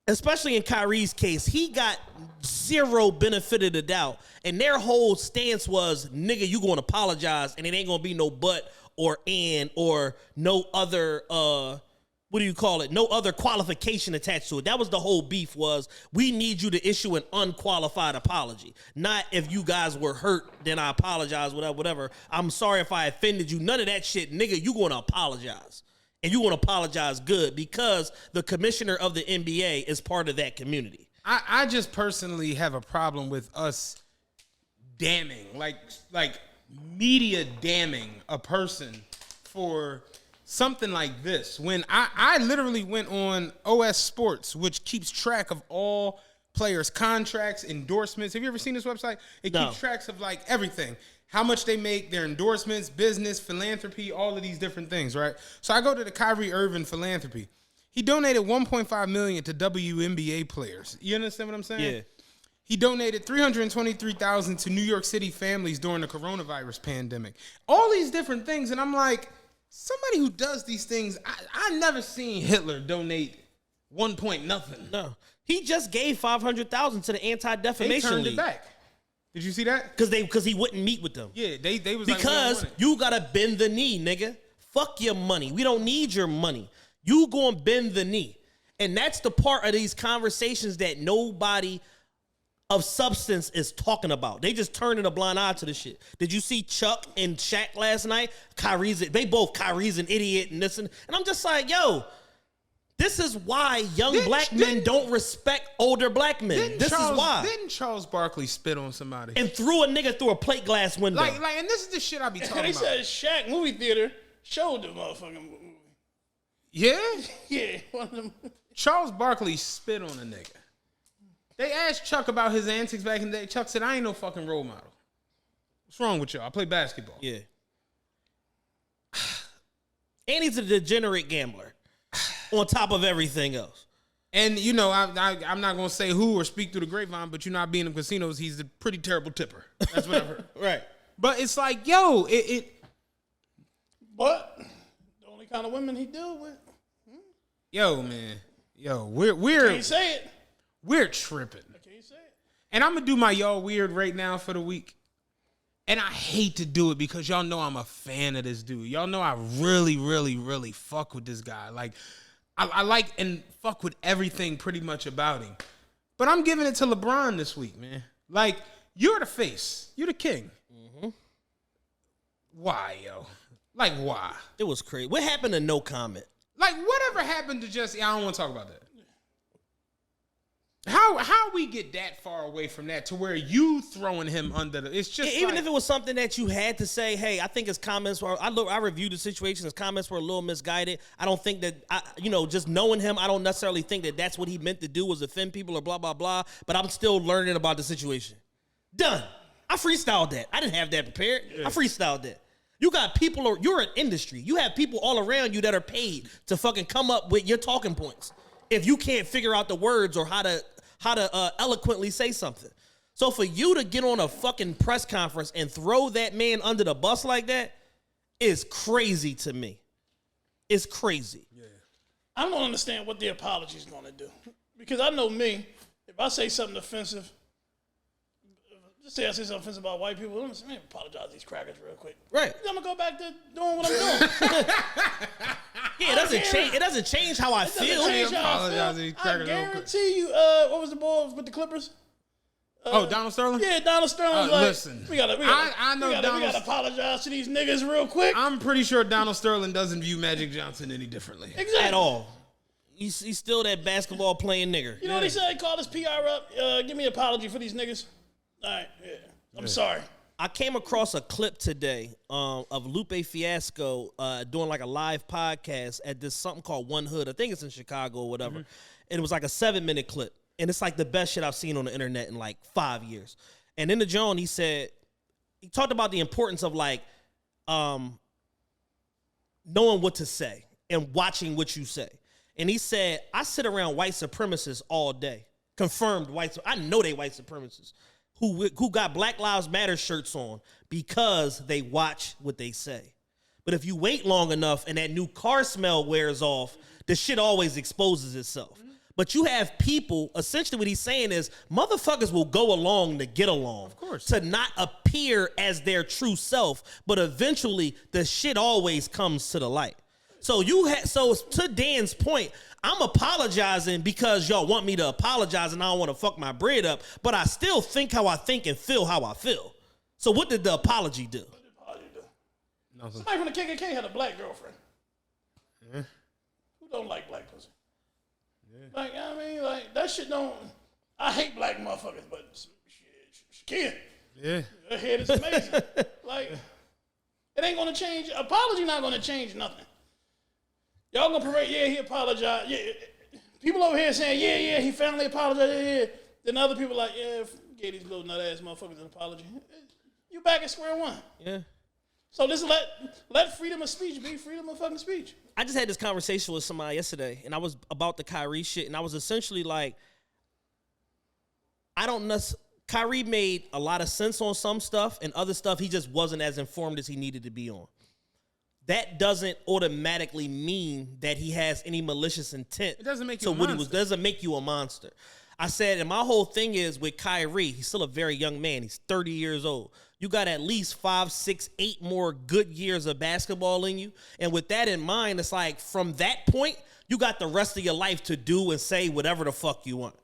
especially in Kyrie's case, he got zero benefit of the doubt. And their whole stance was, nigga, you going to apologize and it ain't going to be no but or and or no other, no other qualification attached to it. That was the whole beef was, we need you to issue an unqualified apology. Not if you guys were hurt, then I apologize, whatever. I'm sorry if I offended you. None of that shit, nigga, you going to apologize. And you want to apologize good because the commissioner of the NBA is part of that community. I just personally have a problem with us damning, like media damning a person for something like this. When I literally went on OS Sports, which keeps track of all players' contracts, endorsements. Have you ever seen this website? It keeps tracks of like everything. How much they make, their endorsements, business, philanthropy, all of these different things, right? So I go to the Kyrie Irving philanthropy. He donated $1.5 million to WNBA players. You understand what I'm saying? Yeah. He donated $323,000 to New York City families during the coronavirus pandemic. All these different things, and I'm like, somebody who does these things, I never seen Hitler donate 1 point nothing. No, he just gave $500,000 to the Anti-Defamation They turned League. it back. Did you see that? Because he wouldn't meet with them. Yeah, they was because like, you gotta bend the knee, nigga. Fuck your money. We don't need your money. You gonna bend the knee, and that's the part of these conversations that nobody of substance is talking about. They just turning a blind eye to the shit. Did you see Chuck and Shaq last night? Kyrie's an idiot and this and I'm just like, yo. This is why young black men don't respect older black men. This is why. Didn't Charles Barkley spit on somebody? And threw a nigga through a plate glass window. Like, and this is the shit I be talking They about. said Shaq movie theater showed the motherfucking movie. Yeah? Yeah, one of them. Charles Barkley spit on a nigga. They asked Chuck about his antics back in the day. Chuck said, I ain't no fucking role model. What's wrong with y'all? I play basketball. Yeah. And he's a degenerate gambler. On top of everything else. And, you know, I'm not going to say who or speak through the grapevine, but you know, being in casinos, he's a pretty terrible tipper. That's what I've heard. Right. But it's like, yo, But the only kind of women he deal with. Yo, man. Yo, we're Can't say it. We're tripping. I can't say it. And I'm going to do my y'all weird right now for the week. And I hate to do it because y'all know I'm a fan of this dude. Y'all know I really, really, really fuck with this guy. Like, I like and fuck with everything pretty much about him. But I'm giving it to LeBron this week, man. Like, you're the face. You're the king. Mm-hmm. Why, yo? Like, why? It was crazy. What happened to no comment? Like, whatever happened to Jesse? I don't want to talk about that. How we get that far away from that to where you throwing him under the... It's just even if it was something that you had to say, hey, I think his comments were... I reviewed the situation. His comments were a little misguided. I don't think that... just knowing him, I don't necessarily think that that's what he meant to do was offend people or blah, blah, blah. But I'm still learning about the situation. Done. I freestyled that. I didn't have that prepared. Yeah. I freestyled that. You got people... You're an industry. You have people all around you that are paid to fucking come up with your talking points. If you can't figure out the words or how to eloquently say something. So for you to get on a fucking press conference and throw that man under the bus like that is crazy to me. It's crazy. Yeah. I don't understand what the apology is going to do. Because I know me, if I say something offensive, just say I say something offensive about white people, I'm going to apologize to these crackers real quick. Right. I'm going to go back to doing what I'm doing. Yeah, it doesn't change how I feel. I guarantee you, what was the ball with the Clippers? Donald Sterling? Yeah, Donald Sterling. Listen, we gotta apologize to these niggas real quick. I'm pretty sure Donald Sterling doesn't view Magic Johnson any differently. Exactly. At all. He's still that basketball playing nigger. You know what he said? He called his PR up. Give me an apology for these niggas. All right, yeah. I'm sorry. I came across a clip today of Lupe Fiasco doing like a live podcast at this something called One Hood. I think it's in Chicago or whatever. Mm-hmm. And it was like a 7-minute clip. And it's like the best shit I've seen on the internet in like 5 years. And in the John, he talked about the importance of like knowing what to say and watching what you say. And he said, I sit around white supremacists all day. Confirmed white. I know they white supremacists. Who got Black Lives Matter shirts on because they watch what they say. But if you wait long enough and that new car smell wears off, the shit always exposes itself. Mm-hmm. But you have people, essentially what he's saying is, motherfuckers will go along to get along. Of course. To not appear as their true self, but eventually the shit always comes to the light. So to Dan's point, I'm apologizing because y'all want me to apologize and I don't want to fuck my bread up, but I still think how I think and feel how I feel. So what did the apology do? What did the apology do? Nothing. Somebody from the KKK had a black girlfriend. Yeah. Who don't like black pussy? Yeah. Like, I mean, like, that shit don't... I hate black motherfuckers, but she can. Yeah. Her head is amazing. Like, it ain't going to change. Apology not going to change nothing. Y'all gonna parade, yeah, he apologized. Yeah. People over here saying, yeah, he finally apologized. Yeah. Then other people like, yeah, gave these little nut-ass motherfuckers an apology. You back at square one. Yeah. So this let freedom of speech be freedom of fucking speech. I just had this conversation with somebody yesterday, and I was about the Kyrie shit, and I was essentially like, Kyrie made a lot of sense on some stuff, and other stuff he just wasn't as informed as he needed to be on. That doesn't automatically mean that he has any malicious intent. It doesn't make you a monster. Doesn't make you a monster. I said, and my whole thing is with Kyrie, he's still a very young man. He's 30 years old. You got at least 5, 6, 8 more good years of basketball in you. And with that in mind, it's like from that point, you got the rest of your life to do and say whatever the fuck you want.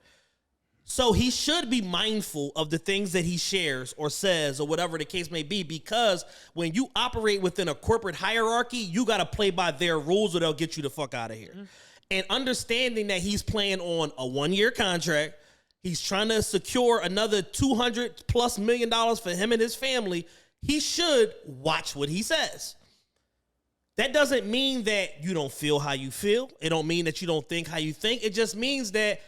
So he should be mindful of the things that he shares or says or whatever the case may be, because when you operate within a corporate hierarchy, you got to play by their rules or they'll get you the fuck out of here. Mm-hmm. And understanding that he's playing on a 1-year contract, he's trying to secure another $200+ million for him and his family, he should watch what he says. That doesn't mean that you don't feel how you feel. It don't mean that you don't think how you think. It just means that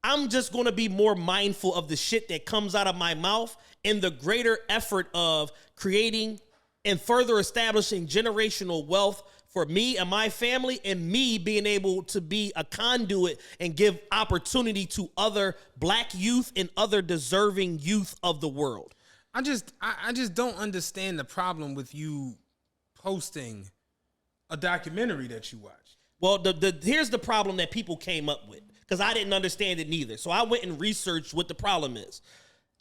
I'm just going to be more mindful of the shit that comes out of my mouth in the greater effort of creating and further establishing generational wealth for me and my family, and me being able to be a conduit and give opportunity to other black youth and other deserving youth of the world. I just don't understand the problem with you posting a documentary that you watched. Well, here's the problem that people came up with, because I didn't understand it neither. So I went and researched what the problem is.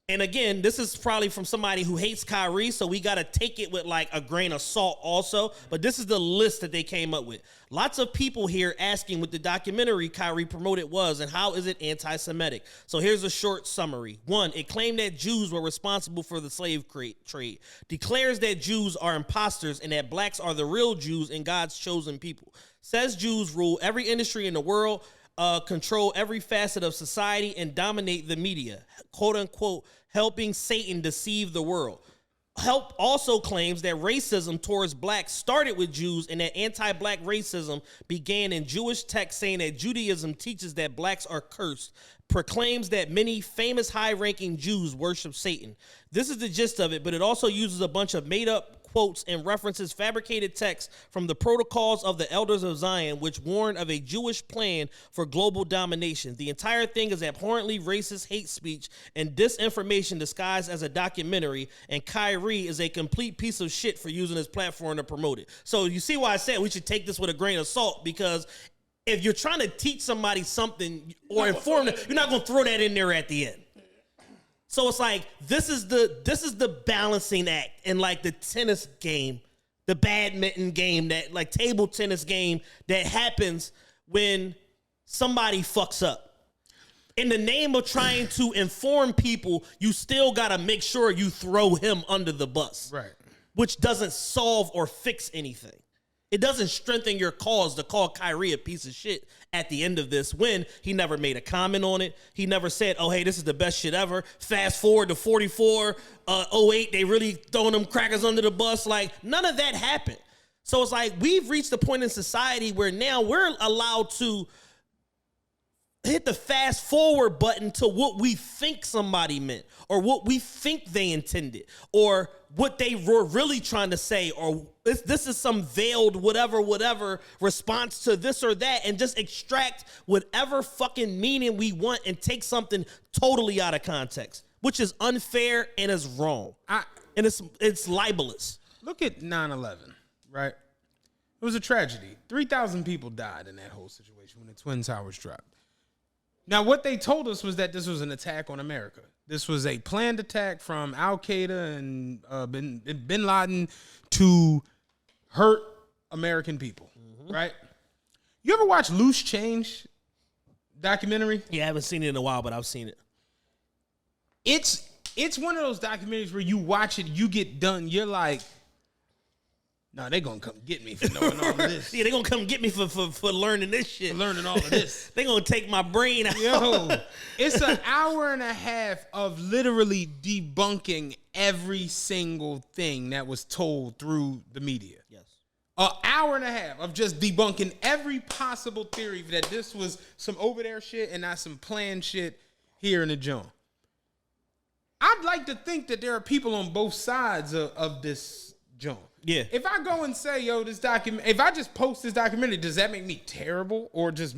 And again, this is probably from somebody who hates Kyrie, so we got to take it with like a grain of salt also. But this is the list that they came up with. Lots of people here asking what the documentary Kyrie promoted was and how is it anti-Semitic. So here's a short summary. 1, it claimed that Jews were responsible for the slave trade. Declares that Jews are imposters and that blacks are the real Jews and God's chosen people. Says Jews rule every industry in the world, control every facet of society, and dominate the media, quote unquote, helping Satan deceive the world. Help also claims that racism towards blacks started with Jews and that anti-black racism began in Jewish texts, saying that Judaism teaches that blacks are cursed, proclaims that many famous high-ranking Jews worship Satan. This is the gist of it, but it also uses a bunch of made-up quotes and references fabricated texts from the protocols of the elders of Zion, which warn of a Jewish plan for global domination. The entire thing is abhorrently racist hate speech and disinformation disguised as a documentary, and Kyrie is a complete piece of shit for using his platform to promote it. So you see why I said we should take this with a grain of salt, because if you're trying to teach somebody something or inform them, you're not going to throw that in there at the end. So it's like this is the balancing act in like the tennis game, the badminton game, that like table tennis game that happens when somebody fucks up. In the name of trying to inform people, you still got to make sure you throw him under the bus. Right. Which doesn't solve or fix anything. It doesn't strengthen your cause to call Kyrie a piece of shit at the end of this, when he never made a comment on it. He never said, oh, hey, this is the best shit ever. Fast forward to 44, 08, they really throwing them crackers under the bus. Like, none of that happened. So it's like we've reached a point in society where now we're allowed to hit the fast forward button to what we think somebody meant, or what we think they intended, or what they were really trying to say, or this is some veiled whatever response to this or that, and just extract whatever fucking meaning we want and take something totally out of context, which is unfair and is wrong. And it's libelous. Look at 9/11, right? It was a tragedy. 3,000 people died in that whole situation when the Twin Towers dropped. Now, what they told us was that this was an attack on America. This was a planned attack from Al-Qaeda and Bin Laden to hurt American people, right? You ever watch Loose Change documentary? Yeah, I haven't seen it in a while, but I've seen it. It's one of those documentaries where you watch it, you get done, you're like, nah, they gonna come get me for knowing all of this. Yeah, they gonna come get me for learning this shit. For learning all of this. They gonna take my brain out. Yo, it's an hour and a half of literally debunking every single thing that was told through the media. Yes. An hour and a half of just debunking every possible theory that this was some over there shit and not some planned shit here in the joint. I'd like to think that there are people on both sides of this joint. Yeah. If I go and say, yo, this document, if I just post this documentary, does that make me terrible or just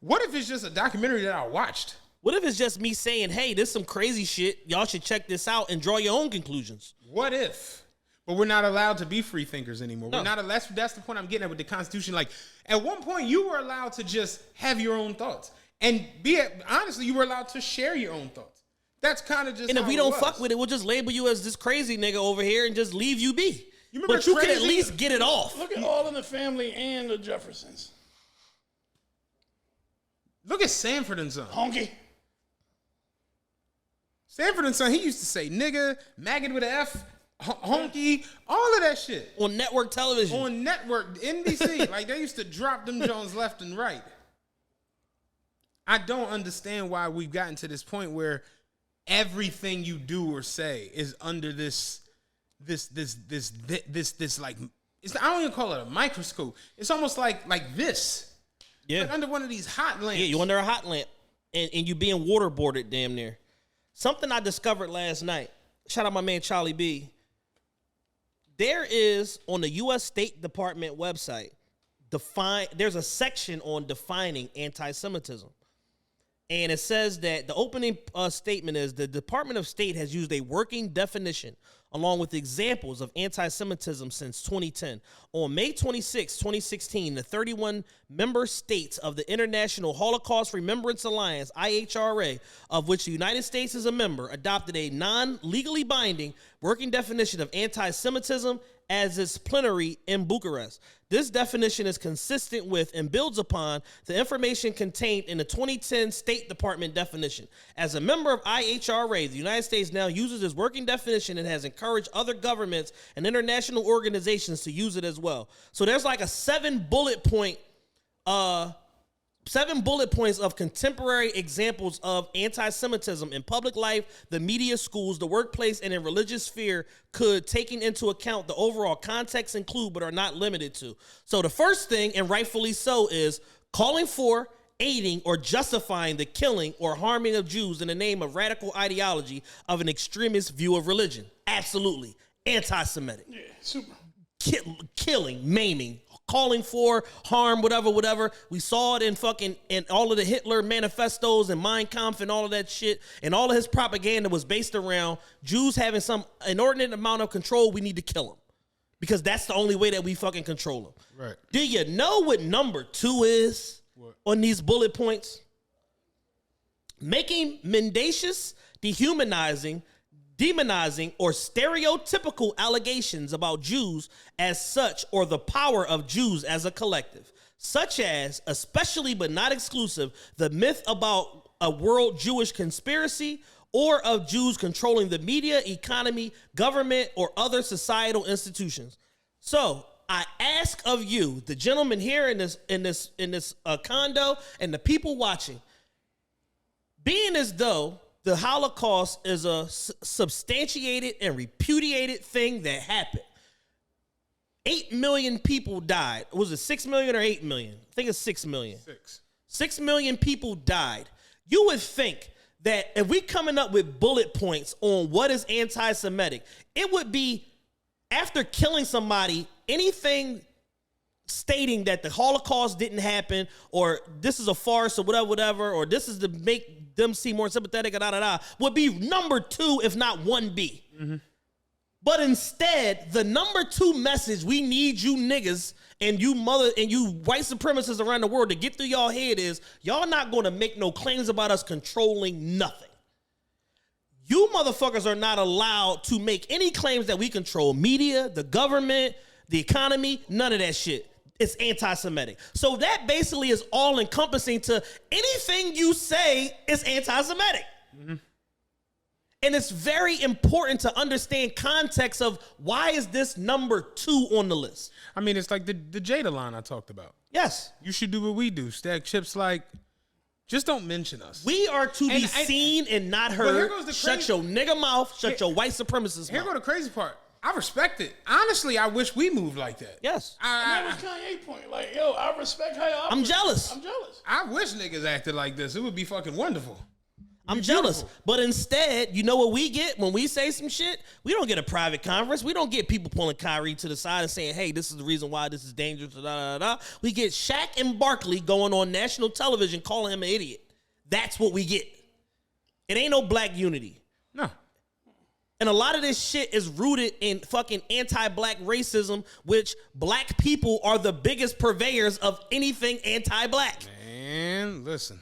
what if it's just a documentary that I watched? What if it's just me saying, hey, this is some crazy shit. Y'all should check this out and draw your own conclusions. What if? But we're not allowed to be free thinkers anymore. No. We're not. That's the point I'm getting at with the Constitution. Like, at one point, you were allowed to just have your own thoughts. And honestly, you were allowed to share your own thoughts. That's kind of just And if how we it don't was. fuck with it, we'll just label you as this crazy nigga over here and just leave you be. You remember But you can at crazy- least get it off. Look at All in the Family and the Jeffersons. Look at Sanford and Son. Honky. Sanford and Son, he used to say nigga, maggot with an F, honky, all of that shit. On network television. On network, NBC. Like, they used to drop them Jones left and right. I don't understand why we've gotten to this point where everything you do or say is under this like, I don't even call it a microscope. It's almost like this. Yeah. Like under one of these hot lamps. Yeah, you under a hot lamp and you being waterboarded damn near. Something I discovered last night. Shout out my man Charlie B. There is on the U.S. State Department website, there's a section on defining anti-Semitism. And it says that the opening statement is the Department of State has used a working definition along with examples of anti-Semitism since 2010. On May 26, 2016, the 31 member states of the International Holocaust Remembrance Alliance, IHRA, of which the United States is a member, adopted a non-legally binding working definition of anti-Semitism as its plenary in Bucharest. This definition is consistent with and builds upon the information contained in the 2010 State Department definition. As a member of IHRA, the United States now uses this working definition and has encouraged other governments and international organizations to use it as well. So there's like a 7 bullet points of contemporary examples of anti-Semitism in public life, the media, schools, the workplace, and in religious sphere could, taking into account the overall context, include but are not limited to. So the first thing, and rightfully so, is calling for, aiding, or justifying the killing or harming of Jews in the name of radical ideology of an extremist view of religion. Absolutely. Anti-Semitic. Yeah, super. Killing, maiming, calling for harm, whatever. We saw it in all of the Hitler manifestos and Mein Kampf and all of that shit. And all of his propaganda was based around Jews having some inordinate amount of control. We need to kill them because that's the only way that we fucking control them. Right. Do you know what number 2 is on these bullet points? Making mendacious, dehumanizing, demonizing, or stereotypical allegations about Jews as such, or the power of Jews as a collective, such as, especially but not exclusive, the myth about a world Jewish conspiracy or of Jews controlling the media, economy, government, or other societal institutions. So I ask of you, the gentleman here in this condo, and the people watching, being as though the Holocaust is a substantiated and repudiated thing that happened. 8 million people died. Was it 6 million or 8 million? I think it's 6 million. 6 million people died. You would think that if we coming up with bullet points on what is anti-Semitic, it would be, after killing somebody, anything stating that the Holocaust didn't happen, or this is a farce, or whatever, or this is to make them seem more sympathetic, would be number 2, if not 1B. Mm-hmm. But instead, the number 2 message we need you niggas and you white supremacists around the world to get through y'all head is, y'all not going to make no claims about us controlling nothing. You motherfuckers are not allowed to make any claims that we control media, the government, the economy, none of that shit. It's anti-Semitic. So that basically is all encompassing to anything you say is anti-Semitic. Mm-hmm. And it's very important to understand context of why is this number 2 on the list. I mean, it's like the Jada line I talked about. Yes. You should do what we do. Stack chips like, just don't mention us. We are to be seen and not heard. Here goes the shut your nigga mouth. Shut your white supremacist mouth. Here go the crazy part. I respect it. Honestly, I wish we moved like that. Yes. And that was Kanye's point. Like, yo, I respect how y'all. I'm jealous. I wish niggas acted like this. It would be fucking wonderful. I'm jealous. But instead, you know what we get when we say some shit? We don't get a private conference. We don't get people pulling Kyrie to the side and saying, hey, this is the reason why this is dangerous. We get Shaq and Barkley going on national television calling him an idiot. That's what we get. It ain't no black unity. No. And a lot of this shit is rooted in fucking anti-black racism, which black people are the biggest purveyors of anything anti-black. Man, listen.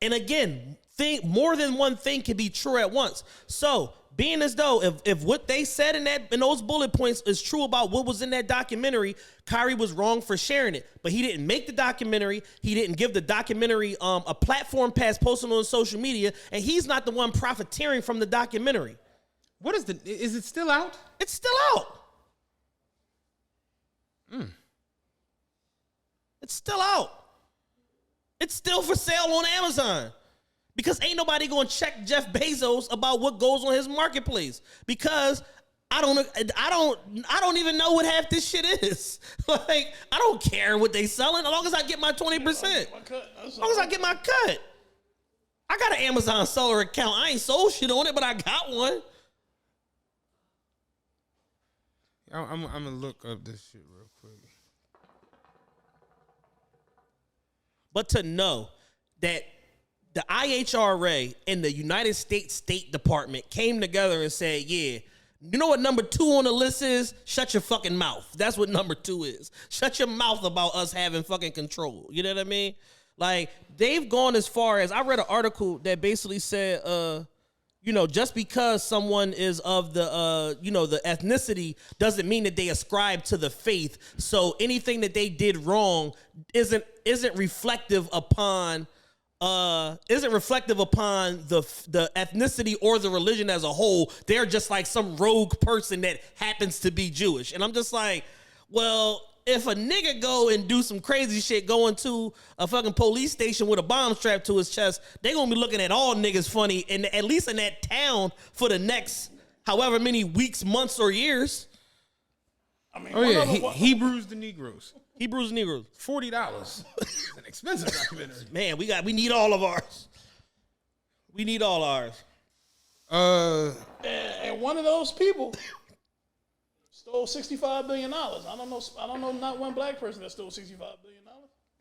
And again, more than one thing can be true at once. So, being as though if what they said in those bullet points is true about what was in that documentary, Kyrie was wrong for sharing it. But he didn't make the documentary. He didn't give the documentary a platform past posting on social media, and he's not the one profiteering from the documentary. Is it still out? It's still out. It's still out. It's still for sale on Amazon. Because ain't nobody gonna check Jeff Bezos about what goes on his marketplace. Because I don't even know what half this shit is. Like, I don't care what they selling as long as I get my 20%. As long as I get my cut. I got an Amazon seller account. I ain't sold shit on it, but I got one. I'm gonna look up this shit real quick. but to know that the IHRA and the United States State Department came together and said, yeah, you know what number 2 on the list is? Shut your fucking mouth. That's what number 2 is. Shut your mouth about us having fucking control. You know what I mean? Like, they've gone as far as, I read an article that basically said, just because someone is of the, the ethnicity doesn't mean that they ascribe to the faith. So anything that they did wrong isn't reflective upon the ethnicity or the religion as a whole. They're just like some rogue person that happens to be Jewish. And I'm just like, well, if a nigga go and do some crazy shit, go into a fucking police station with a bomb strapped to his chest, they gonna be looking at all niggas funny, and at least in that town for the next however many weeks, months, or years. I mean, Hebrews the Negroes. Hebrews the Negroes. $40. It's an expensive documentary. Man, we need all of ours. We need all ours. And one of those people stole $65 billion. I don't know not one black person that stole $65 billion.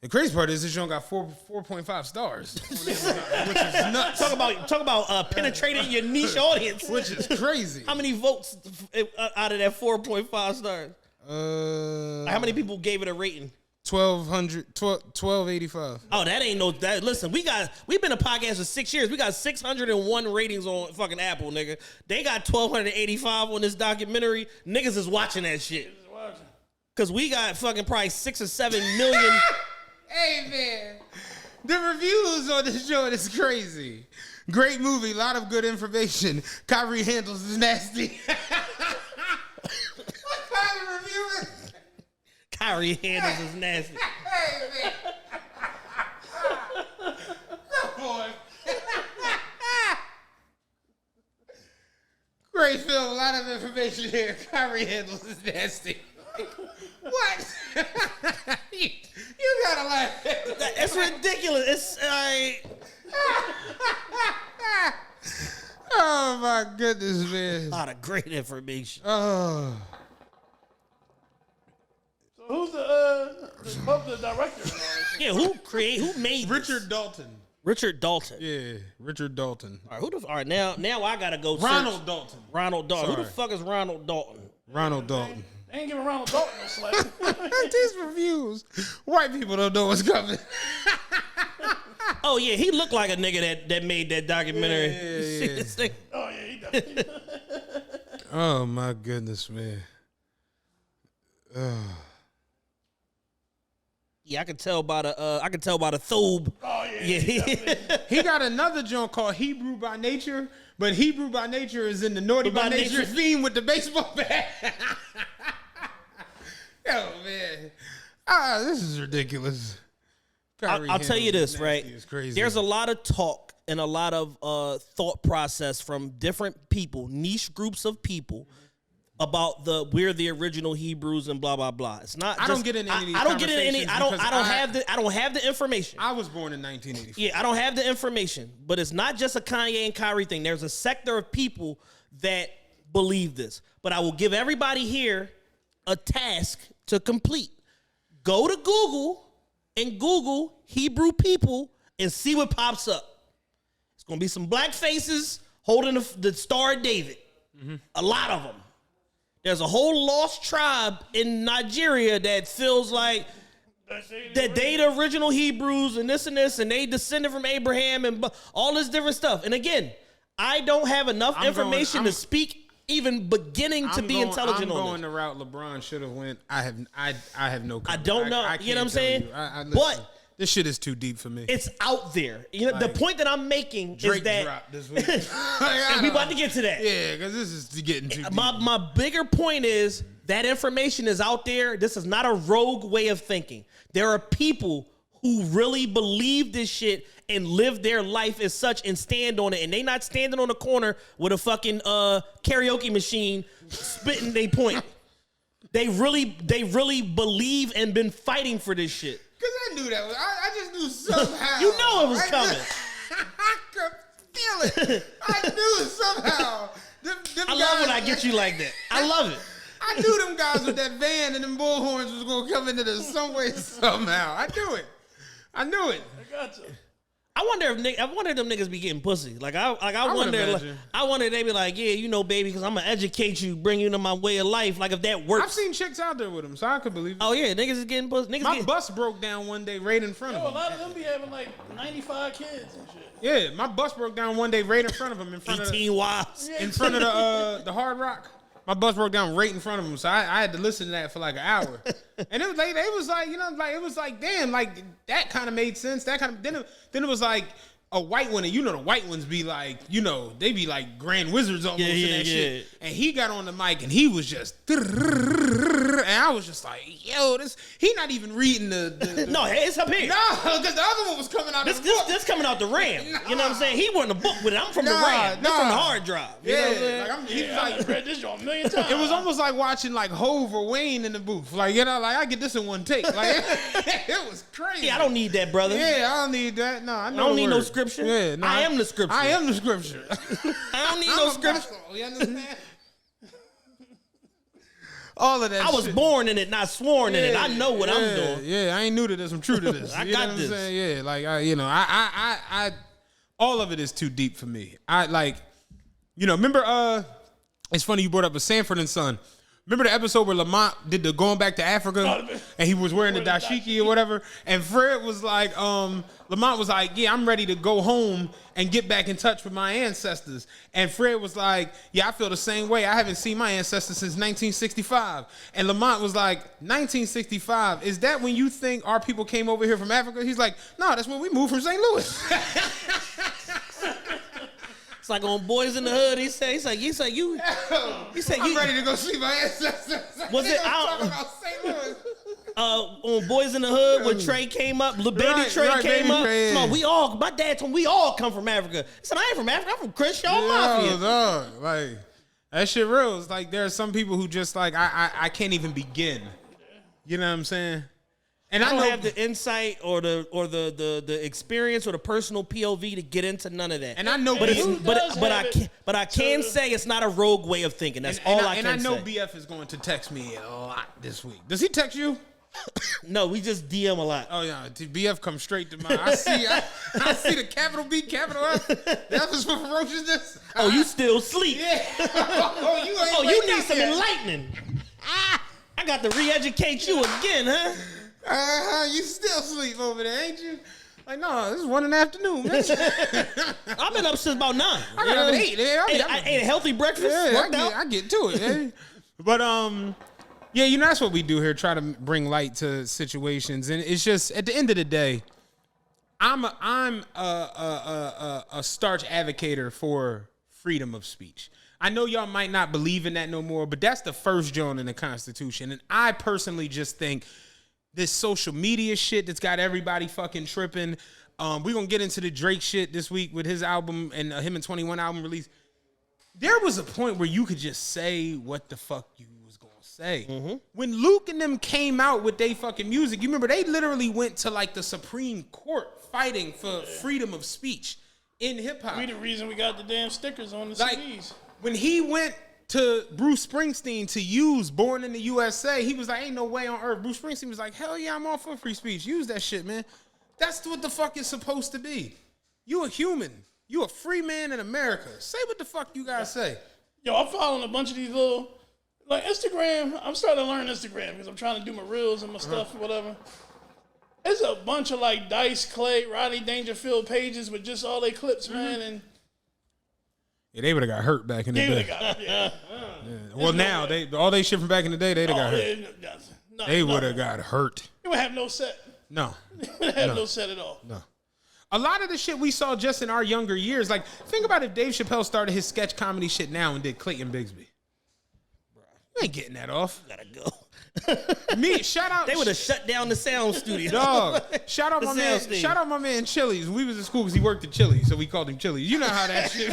The crazy part is this joint got 4.5 stars, which is nuts. Talk about penetrating your niche audience, which is crazy. How many votes out of that 4.5 stars? How many people gave it a rating? 1285. Oh, that ain't no. Listen, we've been a podcast for 6 years. We got 601 ratings on fucking Apple, nigga. They got 1285 on this documentary. Niggas is watching that shit. Cause we got fucking probably 6 or 7 million. Hey man, the reviews on this joint is crazy. Great movie, a lot of good information. Kyrie handles is nasty. What kind of review is? Kyrie handles is nasty. Hey man. Come on. Great film, a lot of information here. Kyrie handles is nasty. What? you gotta laugh. It's ridiculous. It's oh my goodness, man. A lot of great information. Oh. So who's the director? Yeah, who made Richard this? Dalton. Richard Dalton. Yeah, Richard Dalton. All right, now I gotta go. Ronald Dalton. Ronald Dalton. Sorry. Who the fuck is Ronald Dalton? Ronald Dalton. They ain't giving Ronald Dalton no slack. These reviews. White people don't know what's coming. Oh yeah, he looked like a nigga that made that documentary. Yeah. Oh yeah, he does. Oh my goodness, man. Yeah, I can tell by the thobe. Oh yeah. He got another joint called Hebrew by Nature, but Hebrew by Nature is in the Naughty by Nature theme with the baseball bat. Oh man, this is ridiculous. I'll tell you this, right? Crazy. There's a lot of talk and a lot of thought process from different people, niche groups of people, about we're the original Hebrews and blah blah blah. It's not. I don't get into any of these conversations. I don't have the information. I was born in 1984. Yeah, I don't have the information, but it's not just a Kanye and Kyrie thing. There's a sector of people that believe this. But I will give everybody here a task to complete. Go to Google and Google Hebrew people and see what pops up. It's gonna be some black faces holding the Star of David. Mm-hmm. A lot of them. There's a whole lost tribe in Nigeria that feels like that they the original Hebrews and this, and they descended from Abraham and all this different stuff. And again, I don't have enough information to speak even beginning to be intelligent on this. I'm going the route LeBron should have went. I have no comment. I don't know. You know what I'm saying? But this shit is too deep for me. It's out there. You know, the point that I'm making Drake is that dropped this week. and we about to get to that. Yeah, because this is getting too deep. My bigger point is that information is out there. This is not a rogue way of thinking. There are people who really believe this shit and live their life as such and stand on it. And they not standing on the corner with a fucking karaoke machine spitting they point. They really believe and been fighting for this shit. Because I knew that. I just knew somehow. You know it was coming. I could feel it. I knew somehow. Them I love when I get you like that. I love it. I knew them guys with that van and them bullhorns was going to come into this some way, somehow. I knew it. I knew it. I got to. I wonder if them niggas be getting pussy. I wonder if they be like, yeah, you know, baby, because I'm gonna educate you, bring you to my way of life. Like if that works. I've seen chicks out there with them, so I could believe it. Oh yeah, niggas is getting pussy. My bus broke down one day right in front of A him. lot of them be having like 95 kids and shit. Yeah, my bus broke down one day right in front of him, in front 18 wives. of the Hard Rock. My bus broke down right in front of him, so I had to listen to that for like an hour. And it was like, it was like, damn, like that kind of made sense. That kind of then it was like a white one, and you know the white ones be like, you know, they be like grand wizards almost in that shit. And he got on the mic and he was just, and I was just like, yo, he not even reading the No, it's up here. No, because the other one was coming out. This coming out the RAM. Nah. You know what I'm saying? He wasn't a book with it. I'm from the RAM. That's from the hard drive. You know what I'm saying? I've read this joint a million times. It was almost like watching like Hove or Wayne in the booth. Like, you know, like I get this in one take. Like it was crazy. Yeah, I don't need that, brother. Yeah, I don't need that. No, I don't need no word. scripture. Yeah, no, I am the scripture. I am the scripture. I don't need no scripture. You understand? All of that. I was born in it, not sworn in it. I know what I'm doing. Yeah, I ain't new to this. I'm true to this. I you got know this. What I'm saying? Yeah, like I all of it is too deep for me. I like, you know, remember it's funny you brought up a Sanford and Son. Remember the episode where Lamont did the going back to Africa and he was wearing the dashiki or whatever? And Fred was like, Lamont was like, yeah, I'm ready to go home and get back in touch with my ancestors. And Fred was like, yeah, I feel the same way. I haven't seen my ancestors since 1965. And Lamont was like, 1965, is that when you think our people came over here from Africa? He's like, no, that's when we moved from St. Louis. It's like on Boys in the Hood. He said you. I'm ready to go see my ancestors. Was it talking about St. Louis? On Boys in the Hood when Trey came up, baby Trey came up. Trey, yeah. My dad told me we all come from Africa. He said I ain't from Africa. I'm from Crenshaw Mafia. Dog, like that shit real. It's like there are some people who just like I can't even begin. You know what I'm saying? And I don't have the insight or the experience or the personal POV to get into none of that. And I know, but I can say it's not a rogue way of thinking. That's all I can say. And I know BF is going to text me a lot this week. Does he text you? No, we just DM a lot. Oh yeah, BF comes straight to mine. I see the capital B, capital F. That was for ferociousness. Oh, you still sleep? Yeah. You need some enlightening. I got to re-educate you again, huh? You still sleep over there, ain't you? Like, no, this is 1 in the afternoon, man. I've been up since about 9. I got up at 8. I ate a healthy breakfast. Yeah, I get to it. Man. But yeah, you know that's what we do here. Try to bring light to situations, and it's just at the end of the day, I'm a starch advocator for freedom of speech. I know y'all might not believe in that no more, but that's the first joint in the Constitution, and I personally just think this social media shit that's got everybody fucking tripping. We're going to get into the Drake shit this week with his album and him and 21 album release. There was a point where you could just say what the fuck you was going to say. Mm-hmm. When Luke and them came out with they fucking music, you remember they literally went to like the Supreme Court fighting for freedom of speech in hip hop. We the reason we got the damn stickers on the like, CDs. When he went to Bruce Springsteen to use Born in the USA, he was like, ain't no way on earth. Bruce Springsteen was like, hell yeah, I'm all for free speech. Use that shit, man. That's what the fuck it's supposed to be. You a human. You a free man in America. Say what the fuck you gotta say. Yo, I'm following a bunch of these little, like Instagram. I'm starting to learn Instagram because I'm trying to do my reels and my stuff or whatever. There's a bunch of like Dice Clay, Rodney Dangerfield pages with just all they clips, man, and yeah, they would have got hurt back in the day. Yeah. Well, now all they shit from back in the day, they'd have got hurt. They would have got hurt. You would have no set. No. You would have no set at all. No. A lot of the shit we saw just in our younger years, like think about if Dave Chappelle started his sketch comedy shit now and did Clayton Bigsby. You ain't getting that off. Gotta go. Shout out. They would have shut down the sound studio. Dog. Shout out my man. Shout out my man Chili's. We was in school because he worked at Chili's, so we called him Chili's. You know how that shit.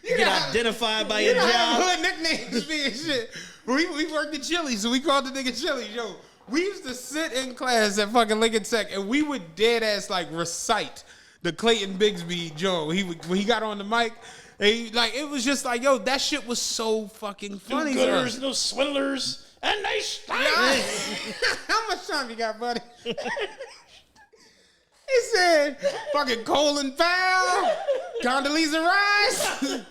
You get identified by your job. Hood nicknames be and shit. We worked at Chili's, so we called the nigga Chili's. Yo, we used to sit in class at fucking Lincoln Tech, and we would dead ass like recite the Clayton Bigsby joke. When he got on the mic. It was just like, yo, that shit was so fucking funny. No gooders, no swindlers, and they stink. How much time you got, buddy? He said, fucking Colin Powell, Condoleezza Rice.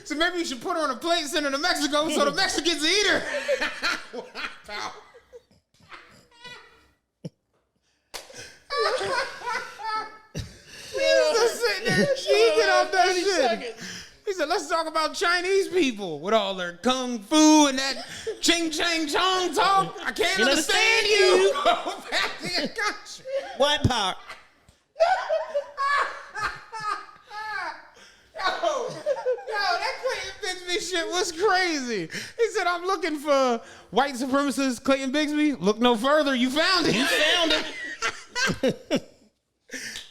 So maybe you should put her on a plate, send her to Mexico so the Mexicans eat her. Wow. He was just sitting there cheeking off that shit. Seconds. He said, let's talk about Chinese people with all their kung fu and that ching chang chong talk. I can't understand you. Go back to your country. White power. Yo, that Clayton Bigsby shit was crazy. He said, I'm looking for white supremacist Clayton Bigsby. Look no further. You found it. You found it.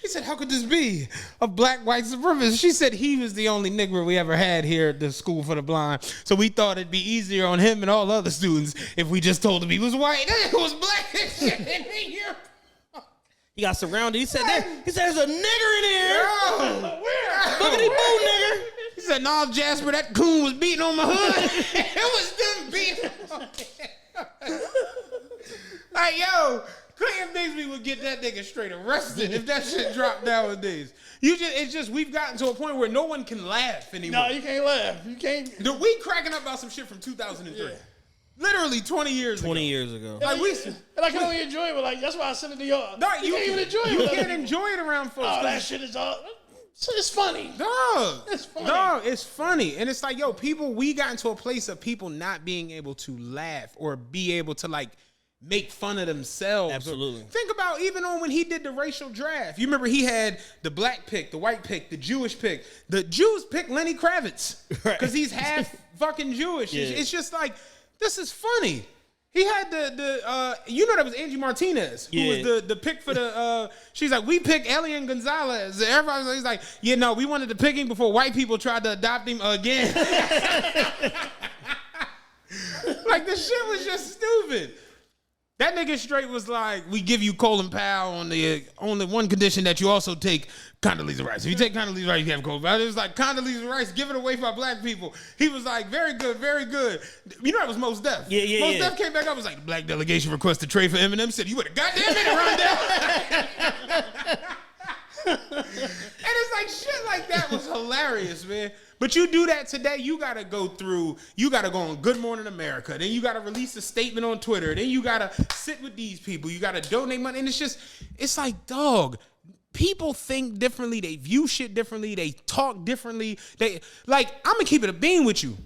He said, how could this be? A black white supremacist. She said he was the only nigger we ever had here at the School for the Blind. So we thought it'd be easier on him and all other students if we just told him he was white. It was black and shit in here. He got surrounded. He said, there's a nigger in here. Where? Boogity boo, nigger. He said, nah, Jasper, that coon was beating on my hood. It was them beating on me. Like, yo, Clayton Bigsby would get that nigga straight arrested if that shit dropped nowadays. It's just we've gotten to a point where no one can laugh anymore. No, you can't laugh. You can't. We cracking up about some shit from 2003. Yeah. Literally 20 years ago. 20 years ago. Like I can only enjoy it, but like that's why I sent it to y'all. No, you can't even enjoy it. You can't enjoy it around folks. Oh, that shit is all. It's funny. Dog. It's funny. Dog, it's funny. And it's like, yo, we got into a place of people not being able to laugh or be able to like make fun of themselves. Absolutely. Think about even on when he did the racial draft. You remember he had the black pick, the white pick, the Jewish pick. The Jews picked Lenny Kravitz because he's half fucking Jewish. Yeah. It's just like, this is funny. He had you know that was Angie Martinez, who was the pick for the, she's like, we picked Elian Gonzalez. Everybody's like, yeah, no, we wanted to pick him before white people tried to adopt him again. Like, the shit was just stupid. That nigga straight was like, we give you Colin Powell on the only one condition that you also take Condoleezza Rice. If you take Condoleezza Rice, you have Colin Powell. It was like, Condoleezza Rice, give it away for our black people. He was like, very good, very good. You know that was Mos Def. Yeah. Mos Def came back up, was like, the black delegation requested trade for Eminem. Said, you would have goddamn minute run down. And it's like, shit like that was hilarious, man. But you do that today, you got to go on Good Morning America. Then you got to release a statement on Twitter. Then you got to sit with these people. You got to donate money. And it's like, dog, people think differently. They view shit differently. They talk differently. I'm going to keep it a bean with you.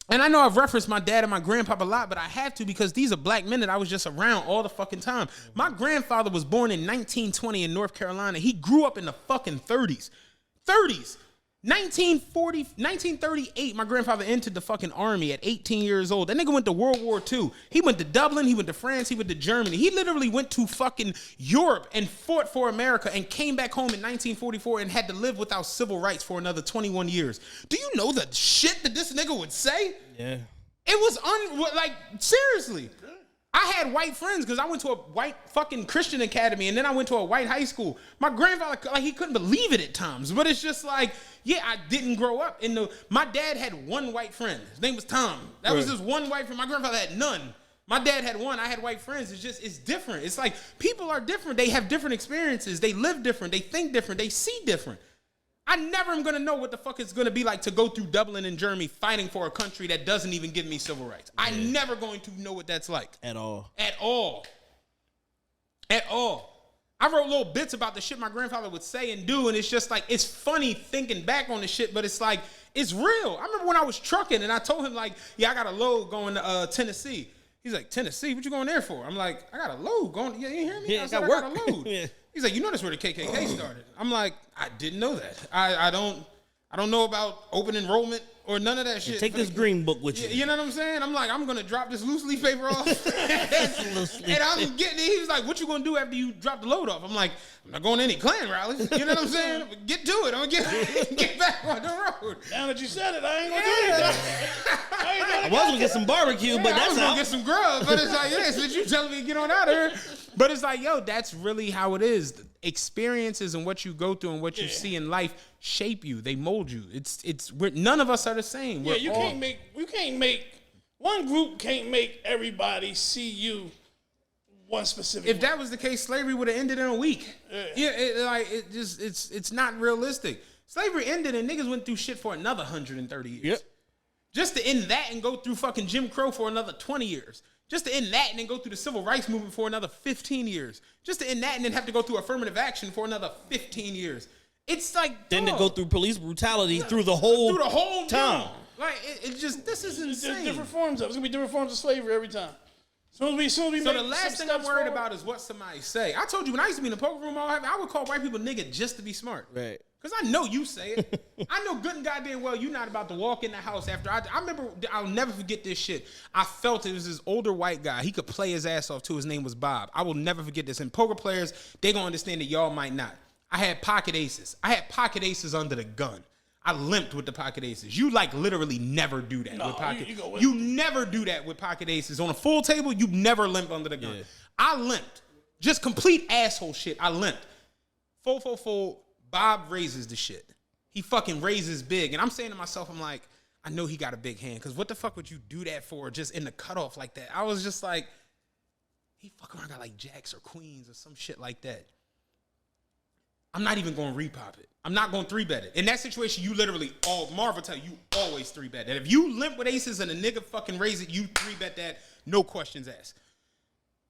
And I know I've referenced my dad and my grandpapa a lot, but I have to because these are black men that I was just around all the fucking time. My grandfather was born in 1920 in North Carolina. He grew up in the fucking 30s. 1938, my grandfather entered the fucking army at 18 years old. That nigga went to World War II. He went to Dublin, he went to France, he went to Germany. He literally went to fucking Europe and fought for America and came back home in 1944 and had to live without civil rights for another 21 years. Do you know the shit that this nigga would say? Yeah. It was seriously. I had white friends because I went to a white fucking Christian academy and then I went to a white high school. My grandfather, like, he couldn't believe it at times, but it's just like, yeah, I didn't grow up my dad had one white friend. His name was Tom. That was just one white friend. My grandfather had none. My dad had one. I had white friends. It's different. It's like people are different. They have different experiences. They live different. They think different. They see different. I never am going to know what the fuck it's going to be like to go through Dublin and Germany fighting for a country that doesn't even give me civil rights. Yeah. I'm never going to know what that's like. At all. I wrote little bits about the shit my grandfather would say and do, and it's just like, it's funny thinking back on the shit, but it's like, it's real. I remember when I was trucking and I told him like, yeah, I got a load going to Tennessee. He's like, Tennessee? What you going there for? I'm like, I got a load going. Yeah, you hear me? Yeah, I said, I got got a load. Yeah. He's like, you know that's where the KKK started. I'm like, I didn't know that. I don't know about open enrollment or none of that shit. Take this green book with you. You know what I'm saying? I'm like, I'm going to drop this loose leaf paper off. And I'm getting it. He was like, what you going to do after you drop the load off? I'm like, I'm not going to any Klan rallies. You know what I'm saying? Get to it. I'm going to get back on the road. Now that you said it, I ain't going to do anything. I was going to get some barbecue, but that's going to get some grub. But it's like, yeah, since you telling me to get on out of here. But it's like, yo, that's really how it is. Experiences and what you go through and what you see in life shape you. They mold you. None of us are the same. One group can't make everybody see you one specific. If that was the case, slavery would have ended in a week. It's not realistic. Slavery ended and niggas went through shit for another 130 years. Yep. Just to end that and go through fucking Jim Crow for another 20 years. Just to end that and then go through the civil rights movement for another 15 years. Just to end that and then have to go through affirmative action for another 15 years. It's like, Then to go through police brutality through the whole time. Like, this is insane. There's different forms of it. There's going to be different forms of slavery every time. So the last thing I'm worried about is what somebody say. I told you when I used to be in the poker room, I would call white people nigga just to be smart. Right. Because I know you say it. I know good and goddamn well you're not about to walk in the house after. I remember, I'll never forget this shit. I felt it was this older white guy. He could play his ass off too. His name was Bob. I will never forget this. And poker players, they gonna understand that y'all might not. I had pocket aces. I had pocket aces under the gun. I limped with the pocket aces. You like literally never do that with pocket. You never do that with pocket aces. On a full table, you never limp under the gun. Yeah. I limped. Just complete asshole shit. I limped. 4-4-4. Bob raises the shit. He fucking raises big. And I'm saying to myself, I'm like, I know he got a big hand. Because what the fuck would you do that for just in the cutoff like that? I was just like, he fucking around got like jacks or queens or some shit like that. I'm not even going to repop it. I'm not going to 3-bet it. In that situation, you literally, Marv will tell you always 3-bet that. If you limp with aces and a nigga fucking raise it, you 3-bet that, no questions asked.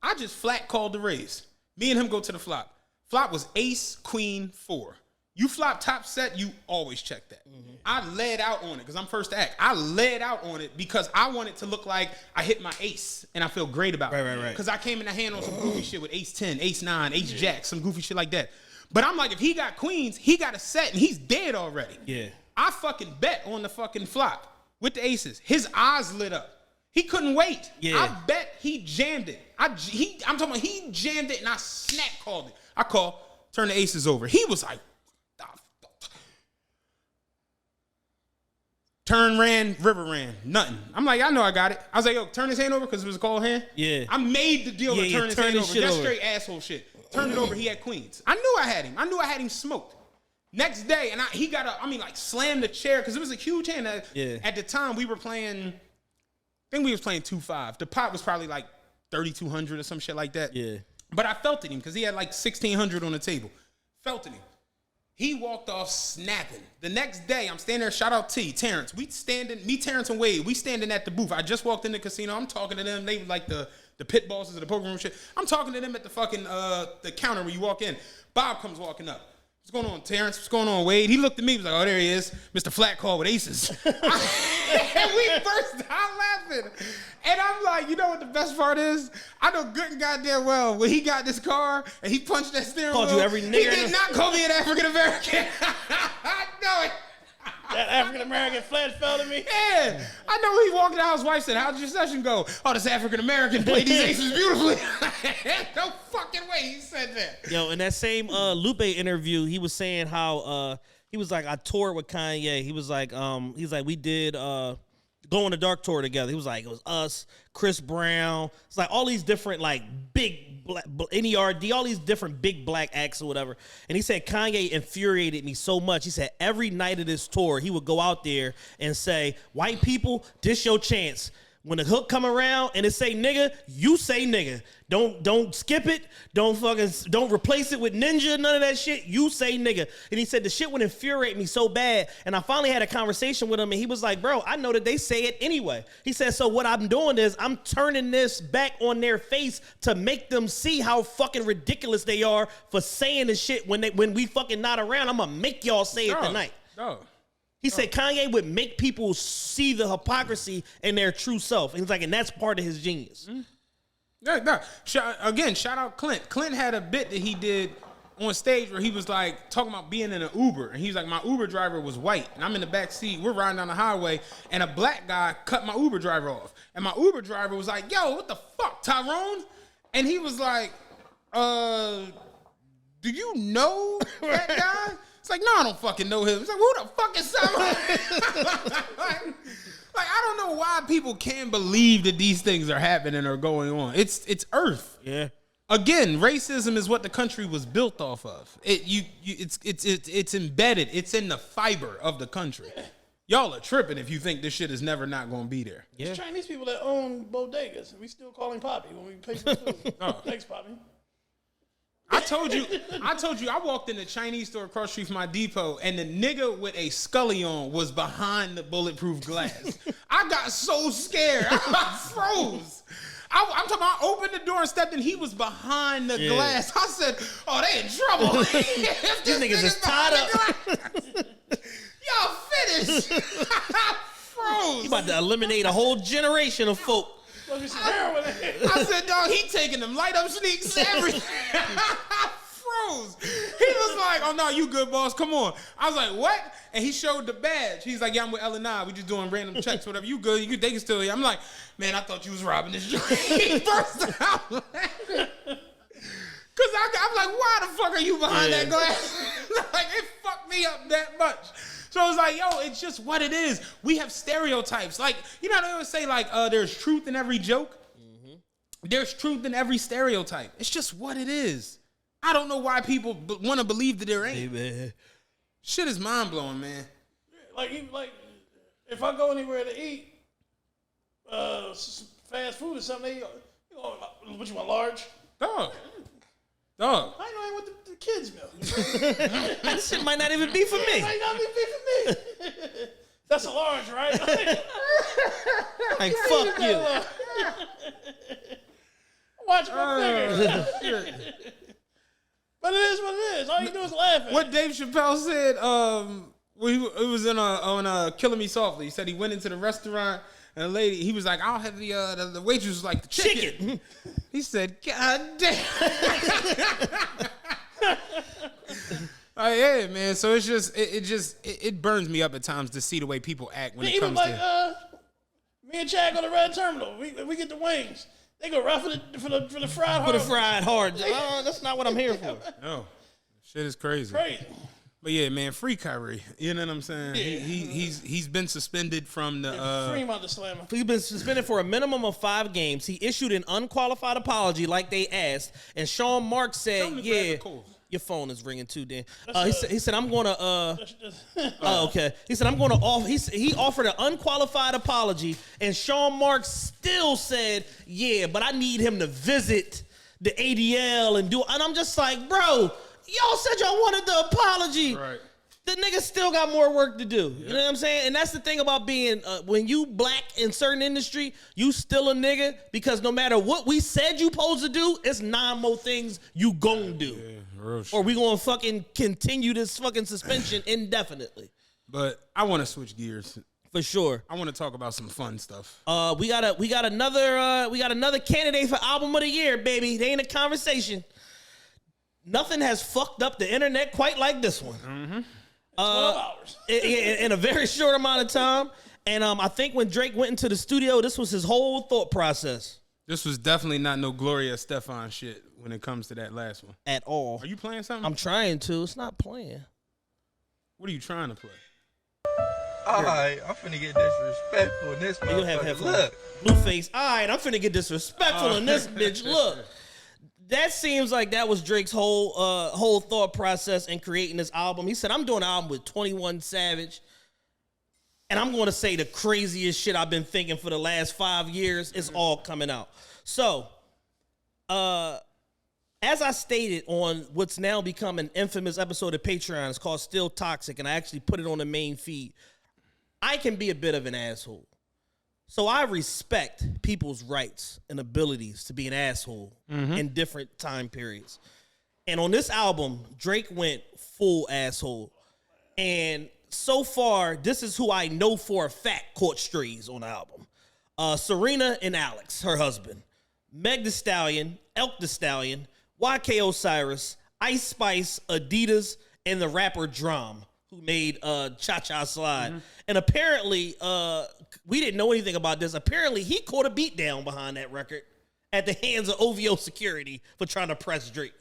I just flat called the raise. Me and him go to the flop. Flop was ace, queen, 4. You flop top set, you always check that. Mm-hmm. I laid out on it because I'm first to act. I laid out on it because I want it to look like I hit my ace and I feel great about it. Right. Because I came in the hand on some goofy shit with ace 10, ace 9, ace jack, some goofy shit like that. But I'm like, if he got queens, he got a set and he's dead already. Yeah. I fucking bet on the fucking flop with the aces. His eyes lit up. He couldn't wait. Yeah. I bet he jammed it. I'm talking about he jammed it and I snap called it. I call, turn the aces over. He was like, turn ran, river ran, nothing. I'm like, I know I got it. I was like, yo, turn his hand over because it was a called hand. Yeah. I made the deal to turn his hand over. That's straight asshole shit. Turned it over, he had queens. I knew I had him. I knew I had him smoked. Next day, and he got slammed the chair because it was a huge hand. At the time, we were playing, I think we was playing 2-5. The pot was probably like 3,200 or some shit like that. Yeah. But I felt at him because he had like 1,600 on the table. Felt at him. He walked off snapping. The next day, I'm standing there, shout out Terrence. Me, Terrence, and Wade, we standing at the booth. I just walked in the casino. I'm talking to them. They were like the pit bosses of the poker room shit. I'm talking to them at the fucking the counter where you walk in. Bob comes walking up. What's going on, Terrence? What's going on, Wade? He looked at me. He was like, oh, there he is. Mr. Flat Call with aces. And we burst out laughing. And I'm like, you know what the best part is? I know good and goddamn well when he got this car and he punched that steering wheel. Called you every nigger. He did not call me an African-American. I know it. That African-American flat fell to me. Yeah. I know when he walked out, his wife said, how'd your session go? Oh, this African-American played these aces beautifully. No fucking way he said that. Yo, in that same Lupe interview, he was saying how he was like, I toured with Kanye. He was like, we did Go on the Dark tour together. He was like, it was us, Chris Brown. It's like all these different like big black, NERD, all these different big black acts or whatever. And he said Kanye infuriated me so much. He said every night of this tour, he would go out there and say, white people, this your chance. When the hook come around and it say nigga, you say nigga. Don't skip it. Don't replace it with ninja. None of that shit. You say nigga. And he said the shit would infuriate me so bad. And I finally had a conversation with him and he was like, bro, I know that they say it anyway. He said, so what I'm doing is I'm turning this back on their face to make them see how fucking ridiculous they are for saying the shit when we fucking not around. I'm gonna make y'all say it tonight. He said Kanye would make people see the hypocrisy in their true self. And he's like, and that's part of his genius. Shout out Clint. Clint had a bit that he did on stage where he was like talking about being in an Uber. And he's like, my Uber driver was white. And I'm in the back seat. We're riding down the highway. And a black guy cut my Uber driver off. And my Uber driver was like, yo, what the fuck, Tyrone? And he was like, do you know that guy? It's like, no, I don't fucking know him. It's like, who the fuck is someone? like, I don't know why people can't believe that these things are happening or going on. It's Earth. Yeah. Again, racism is what the country was built off of. It's embedded. It's in the fiber of the country. Y'all are tripping if you think this shit is never not going to be there. It's Chinese people that own bodegas. We still call him Poppy when we pay for food. Thanks, Poppy. I told you, I walked in the Chinese store across the street from my depot, and the nigga with a Scully on was behind the bulletproof glass. I got so scared. I froze. I'm talking about I opened the door and stepped in. He was behind the glass. I said, oh, they in trouble. These niggas is tied up. Y'all finished. I froze. You about to eliminate a whole generation of folk. I said, dog, he taking them light up sneaks, everything. I froze. He was like, oh, no, you good, boss. Come on. I was like, what? And he showed the badge. He's like, yeah, I'm with L&I. We just doing random checks, whatever. You good. They can still hear. I'm like, man, I thought you was robbing this joint. He burst out. Because I'm like, why the fuck are you behind that glass? Like, it fucked me up that much. So it's like, yo, it's just what it is. We have stereotypes. Like, you know how they always say, like, there's truth in every joke? Mm-hmm. There's truth in every stereotype. It's just what it is. I don't know why people want to believe that there ain't. Hey, man. Shit is mind-blowing, man. Like, if I go anywhere to eat fast food or something, what you want, large? Dog. I know I want the kids' milk. This shit might not even be for me. It might not even be for me. That's a large, right? Like, fuck you. Watch my figure. But it is what it is. All you do is laugh at what Dave Chappelle said, it was on Killing Me Softly. He said he went into the restaurant and the lady, he was like, I'll have the waitress was like, the chicken. He said, God damn. Yeah, man. So it's just, it burns me up at times to see the way people act when it comes to. Me and Chad go to Red Terminal. We get the wings. They go right for the fried hard. For the fried hard. That's not what I'm here for. No. Shit is crazy. Crazy. But yeah, man, free Kyrie. You know what I'm saying? Yeah. He's been suspended from the free mother slammer. He's been suspended for a minimum of 5 games. He issued an unqualified apology like they asked, and Sean Marks said, "Yeah, your phone is ringing too, Dan." He said, "I'm going to." Okay. He said, "I'm going to offer." He offered an unqualified apology, and Sean Marks still said, "Yeah, but I need him to visit the ADL and do." And I'm just like, bro. Y'all said y'all wanted the apology. Right. The nigga still got more work to do. You know what I'm saying? And that's the thing about being, when you black in certain industry, you still a nigga because no matter what we said you supposed to do, it's 9 more things you gon' do. Yeah, real shit. Or we gonna fucking continue this fucking suspension indefinitely. But I want to switch gears. For sure. I want to talk about some fun stuff. We got another candidate for album of the year, baby. They ain't a conversation. Nothing has fucked up the internet quite like this one. 12 hours. in a very short amount of time. And I think when Drake went into the studio, this was his whole thought process. This was definitely not no Gloria Estefan shit when it comes to that last one. At all. Are you playing something? I'm trying to. It's not playing. What are you trying to play? All right, I'm finna get disrespectful in this motherfucker. You have headphones. Look. Blueface. All right, I'm finna get disrespectful in this bitch. Look. That seems like that was Drake's whole thought process in creating this album. He said, I'm doing an album with 21 Savage, and I'm going to say the craziest shit I've been thinking for the last 5 years is all coming out. So, as I stated on what's now become an infamous episode of Patreon, it's called Still Toxic, and I actually put it on the main feed. I can be a bit of an asshole. So I respect people's rights and abilities to be an asshole in different time periods. And on this album, Drake went full asshole. And so far, this is who I know for a fact caught strays on the album. Serena and Alex, her husband. Meg Thee Stallion, Elk the Stallion, YK Osiris, Ice Spice, Adidas, and the rapper Drum, who made Cha-Cha Slide. And apparently, we didn't know anything about this. Apparently, he caught a beatdown behind that record at the hands of OVO security for trying to press Drake.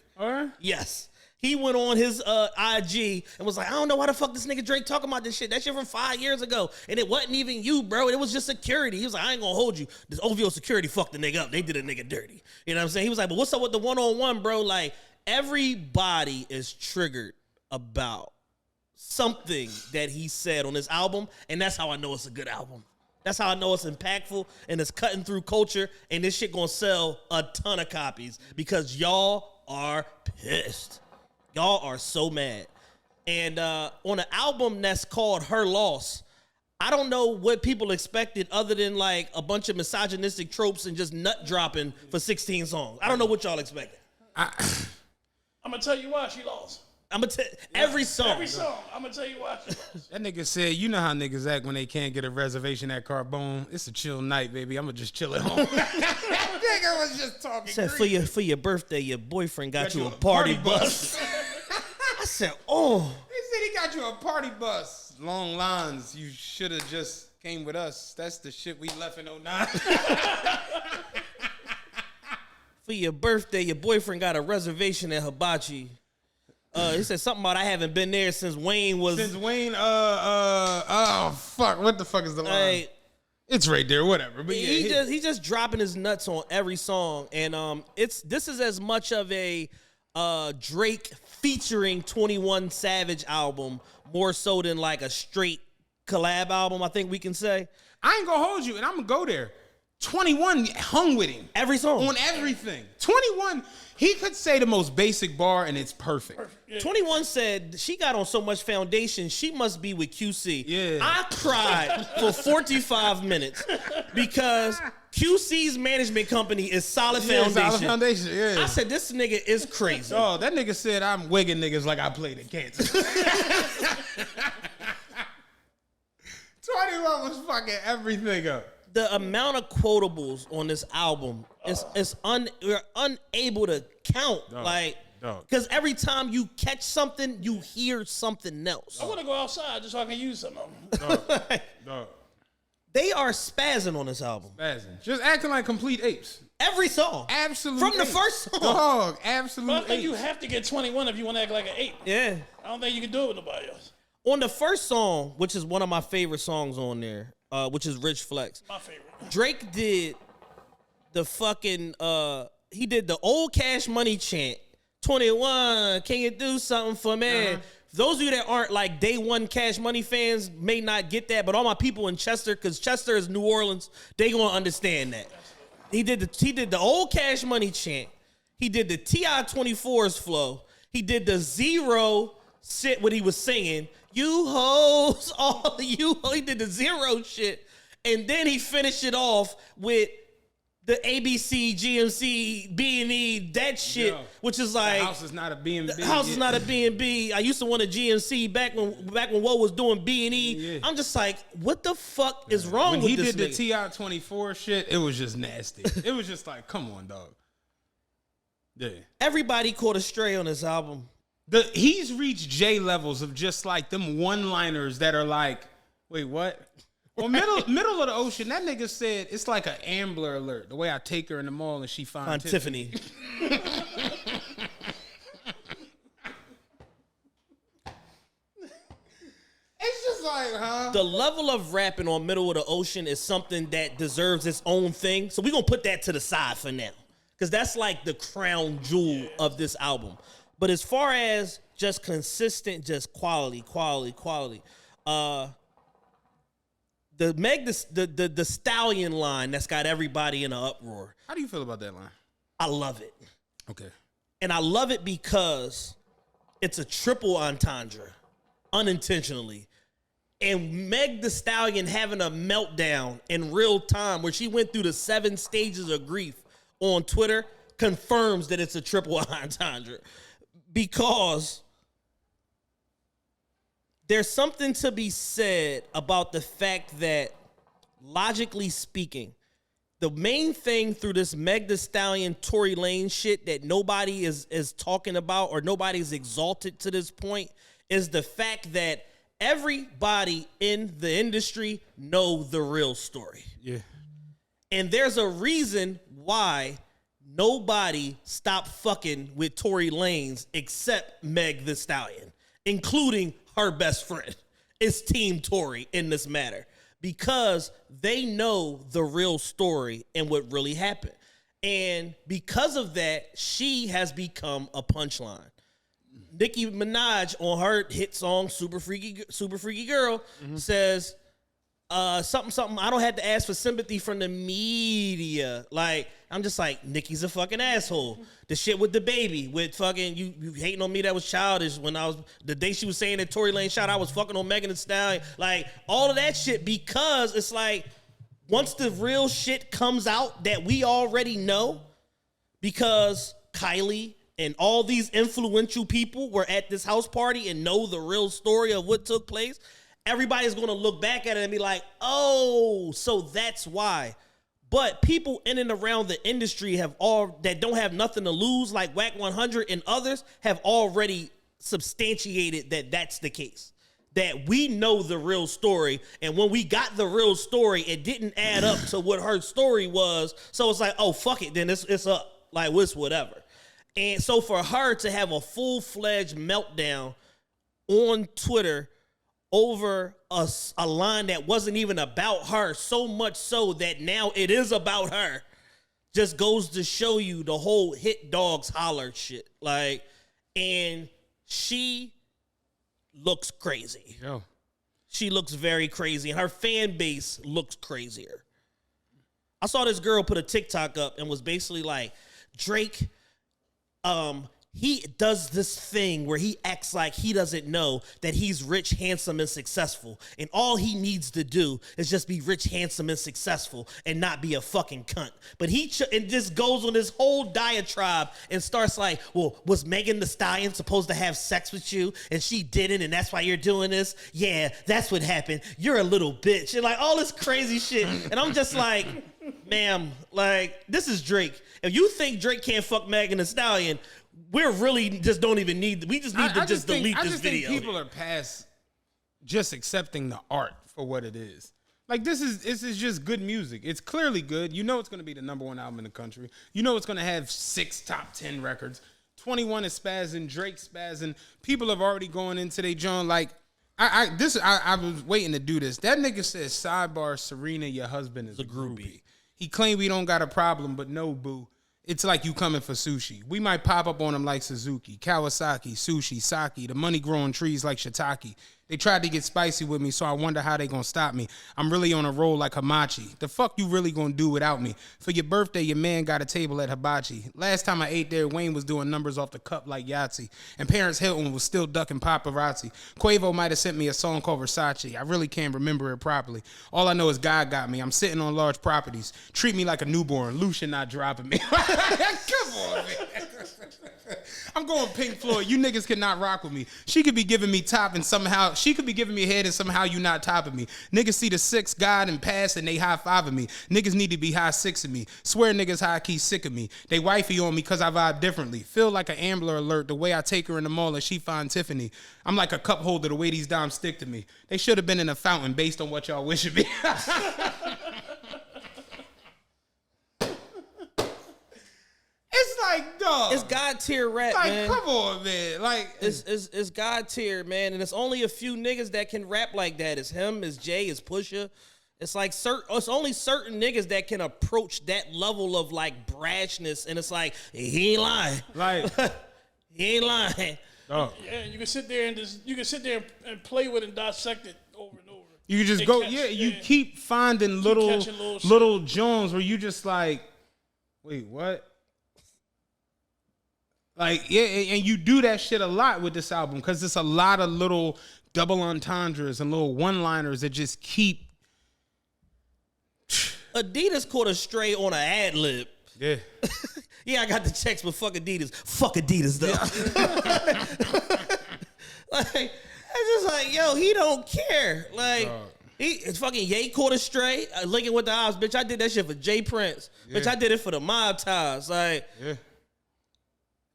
Yes. He went on his IG and was like, I don't know why the fuck this nigga Drake talking about this shit. That shit from 5 years ago. And it wasn't even you, bro. It was just security. He was like, I ain't gonna hold you. This OVO security fucked the nigga up. They did a nigga dirty. You know what I'm saying? He was like, but what's up with the one-on-one, bro? Like, everybody is triggered about something that he said on this album, and that's how I know it's a good album. That's how I know it's impactful and it's cutting through culture, and this shit gonna sell a ton of copies because y'all are pissed. Y'all are so mad. And on an album that's called Her Loss, I don't know what people expected other than like a bunch of misogynistic tropes and just nut dropping for 16 songs. I don't know what y'all expected. I'm gonna tell you why she lost. I'm gonna tell every song. Every song. I'm gonna tell you why she lost. That nigga said, you know how niggas act when they can't get a reservation at Carbone. It's a chill night, baby. I'm gonna just chill at home. That nigga was just talking. Said for your birthday, your boyfriend got you a party bus. I said, oh. He said he got you a party bus. Long lines. You should have just came with us. That's the shit we left in 09. For your birthday, your boyfriend got a reservation at Hibachi. He said something about I haven't been there since Wayne was. Since Wayne, oh fuck, what the fuck is the line? It's right there, whatever. But yeah, he just dropping his nuts on every song, and this is as much of a Drake featuring 21 Savage album more so than like a straight collab album. I think we can say. I ain't gonna hold you, and I'm gonna go there. 21 hung with him. Every song. On everything. 21, he could say the most basic bar and it's perfect. Yeah. 21 said she got on so much foundation, she must be with QC. Yeah. I cried for 45 minutes because QC's management company is Solid Foundation. Solid Foundation, yeah. I said, this nigga is crazy. Oh, that nigga said I'm wigging niggas like I played in Kansas. 21 was fucking everything up. The amount of quotables on this album we're unable to count. Because every time you catch something, you hear something else. I want to go outside just so I can use some of them. Dog. They are spazzing on this album. Spazzing. Just acting like complete apes. Every song. Absolute From the apes. first song. Dog, absolute But I think apes. you have to get 21 if you want to act like an ape. Yeah. I don't think you can do it with nobody else. On the first song, which is one of my favorite songs on there, which is Rich Flex. My favorite. Drake did the fucking he did the old Cash Money chant. 21, can you do something for me? Those of you that aren't like day one Cash Money fans may not get that, but all my people in Chester, because Chester is New Orleans, they gonna understand that. He did the old Cash Money chant. He did the TI-24's flow. He did the Zero shit what he was singing. You hoes, all you. He did the Zero shit. And then he finished it off with the ABC, GMC, B&E, that shit, which is like... The house is not a B&B. The house is not a B&B. I used to want a GMC back when Woe was doing B&E. Yeah. I'm just like, what the fuck is wrong with this When he did nigga? the TI-24 shit, it was just nasty. It was just like, come on, dog. Yeah. Everybody caught a stray on this album. He's reached J levels of just like them one-liners that are like, wait, what? Well, middle of the ocean, that nigga said it's like an Ambler alert. The way I take her in the mall and she find Tiffany. It's just like, huh? The level of rapping on Middle of the Ocean is something that deserves its own thing. So we're going to put that to the side for now. Because that's like the crown jewel of this album. But as far as just consistent, just quality. The Stallion line that's got everybody in an uproar. How do you feel about that line? I love it. Okay. And I love it because it's a triple entendre, unintentionally. And Meg Thee Stallion having a meltdown in real time where she went through the 7 stages of grief on Twitter confirms that it's a triple entendre. Because there's something to be said about the fact that, logically speaking, the main thing through this Meg Thee Stallion, Tory Lanez shit that nobody is talking about or nobody's exalted to this point is the fact that everybody in the industry know the real story. Yeah. And there's a reason why nobody stopped fucking with Tory Lanez except Meg Thee Stallion, including her best friend. It's Team Tory in this matter because they know the real story and what really happened. And because of that, she has become a punchline. Nicki Minaj on her hit song Super Freaky Girl says something I don't have to ask for sympathy from the media. Like, I'm just like, Nicki's a fucking asshole. The shit with the baby, with fucking you hating on me, that was childish. When I was the day she was saying that Tory Lane shot, I was fucking on Megan Thee Stallion. Like, all of that shit, because it's like, once the real shit comes out that we already know, because Kylie and all these influential people were at this house party and know the real story of what took place, everybody's going to look back at it and be like, oh, so that's why. But people in and around the industry that don't have nothing to lose, like Wack 100 and others, have already substantiated that that's the case. That we know the real story, and when we got the real story, it didn't add up to what her story was. So it's like, oh, fuck it, then it's up. Like, it's whatever. And so for her to have a full-fledged meltdown on Twitter over a line that wasn't even about her, so much so that now it is about her, just goes to show you the whole hit dogs holler shit. Like, and she looks crazy. Yo. She looks very crazy, and her fan base looks crazier. I saw this girl put a TikTok up and was basically like, Drake, he does this thing where he acts like he doesn't know that he's rich, handsome, and successful. And all he needs to do is just be rich, handsome, and successful and not be a fucking cunt. But and just goes on this whole diatribe and starts like, well, was Megan Thee Stallion supposed to have sex with you and she didn't, and that's why you're doing this? Yeah, that's what happened. You're a little bitch. And like all this crazy shit. And I'm just like, ma'am, like, this is Drake. If you think Drake can't fuck Megan Thee Stallion, we're really just don't even need. We just need to just delete this video. Think people are past just accepting the art for what it is. Like, this is just good music. It's clearly good. You know it's going to be the #1 album in the country. You know it's going to have 6 top 10 records. 21 is spazzing, Drake spazzing. People have already gone into their joint. Like, I was waiting to do this. That nigga says, sidebar, Serena, your husband is a groupie. He claimed we don't got a problem, but no, boo. It's like you coming for sushi. We might pop up on him like Suzuki, Kawasaki, sushi, sake, the money growing trees like shiitake. They tried to get spicy with me, so I wonder how they gonna stop me. I'm really on a roll like Hamachi. The fuck you really gonna do without me? For your birthday, your man got a table at Hibachi. Last time I ate there, Wayne was doing numbers off the cup like Yahtzee. And Paris Hilton was still ducking paparazzi. Quavo might have sent me a song called Versace. I really can't remember it properly. All I know is God got me. I'm sitting on large properties. Treat me like a newborn. Lucian not dropping me. Come on, man. I'm going Pink Floyd. You niggas cannot rock with me. She could be giving me top and somehow, she could be giving me head and somehow you not topping me. Niggas see the 6 God and pass and they high-fiving me. Niggas need to be high 6ing me. Swear niggas high-key sick of me. They wifey on me cause I vibe differently. Feel like an Ambler alert the way I take her in the mall and she find Tiffany. I'm like a cup holder the way these dimes stick to me. They should have been in a fountain based on what y'all wish of me. It's like, dog. It's God tier rap, like, man. come on, man. Like, it's God tier, man. And it's only a few niggas that can rap like that. It's him, it's Jay, it's Pusha. It's like it's only certain niggas that can approach that level of like brashness. And it's like, he ain't lying. Like, he ain't lying. Oh. Yeah, you can sit there and play with and dissect it over and over. You just you keep finding little Jones where you just like, wait, what? Like, yeah, and you do that shit a lot with this album because it's a lot of little double entendres and little one-liners that just keep. Adidas caught a stray on an ad lib. Yeah. Yeah, I got the checks, but fuck Adidas. Fuck Adidas, though. Like, it's just like, yo, he don't care. Like, it's fucking Ye caught a stray. Linking with the eyes, bitch. I did that shit for Jay Prince. Yeah. Bitch, I did it for the mob ties. Like, yeah.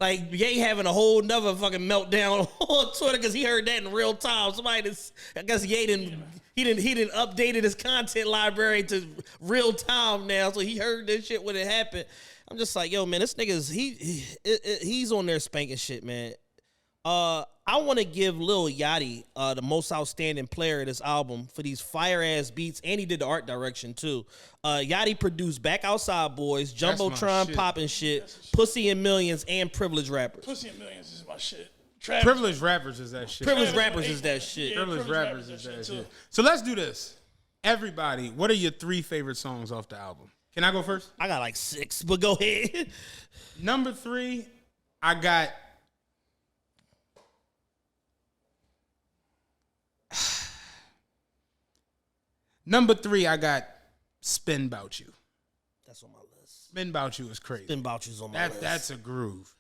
Like, Ye having a whole nother fucking meltdown on Twitter because he heard that in real time. Somebody I guess Ye didn't updated his content library to real time now, so he heard this shit when it happened. I'm just like, yo, man, this nigga's he's on there spanking shit, man. I want to give Lil Yachty the most outstanding player of this album for these fire ass beats, and he did the art direction too. Yachty produced BackOutsideBoyz, Jumbotron popping shit, Pussy and Millions, and Privilege Rappers. Pussy and Millions is my shit. Privileged rappers is that shit. Privileged rappers is that shit. Yeah, Privileged rappers is that that shit, shit. So let's do this. Everybody, what are your 3 favorite songs off the album? Can I go first? I got like 6, but go ahead. Number 3, I got. Number 3, I got Spin 'Bout You. That's on my list. Spin 'Bout You is crazy. Spin 'Bout You's on my list. That's a groove.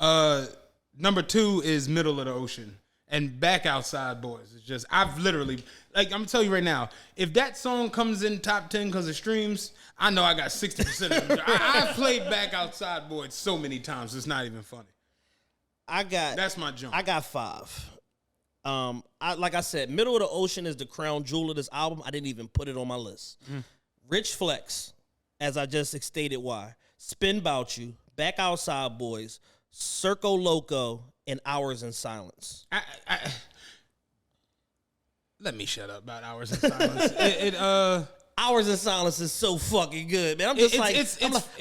Number 2 is Middle of the Ocean. And BackOutsideBoyz is just, I've literally, like, I'm gonna tell you right now, if that song comes in top 10 because of streams, I know I got 60% of them. I've played BackOutsideBoyz so many times, it's not even funny. That's my jump. I got 5. Like I said, Middle of the Ocean is the crown jewel of this album. I didn't even put it on my list. Rich Flex, as I just stated why. Spin 'Bout You, BackOutsideBoyz, Circo Loco, and Hours in Silence. Let me shut up about Hours in Silence. Hours in Silence is so fucking good, man. I'm just I'm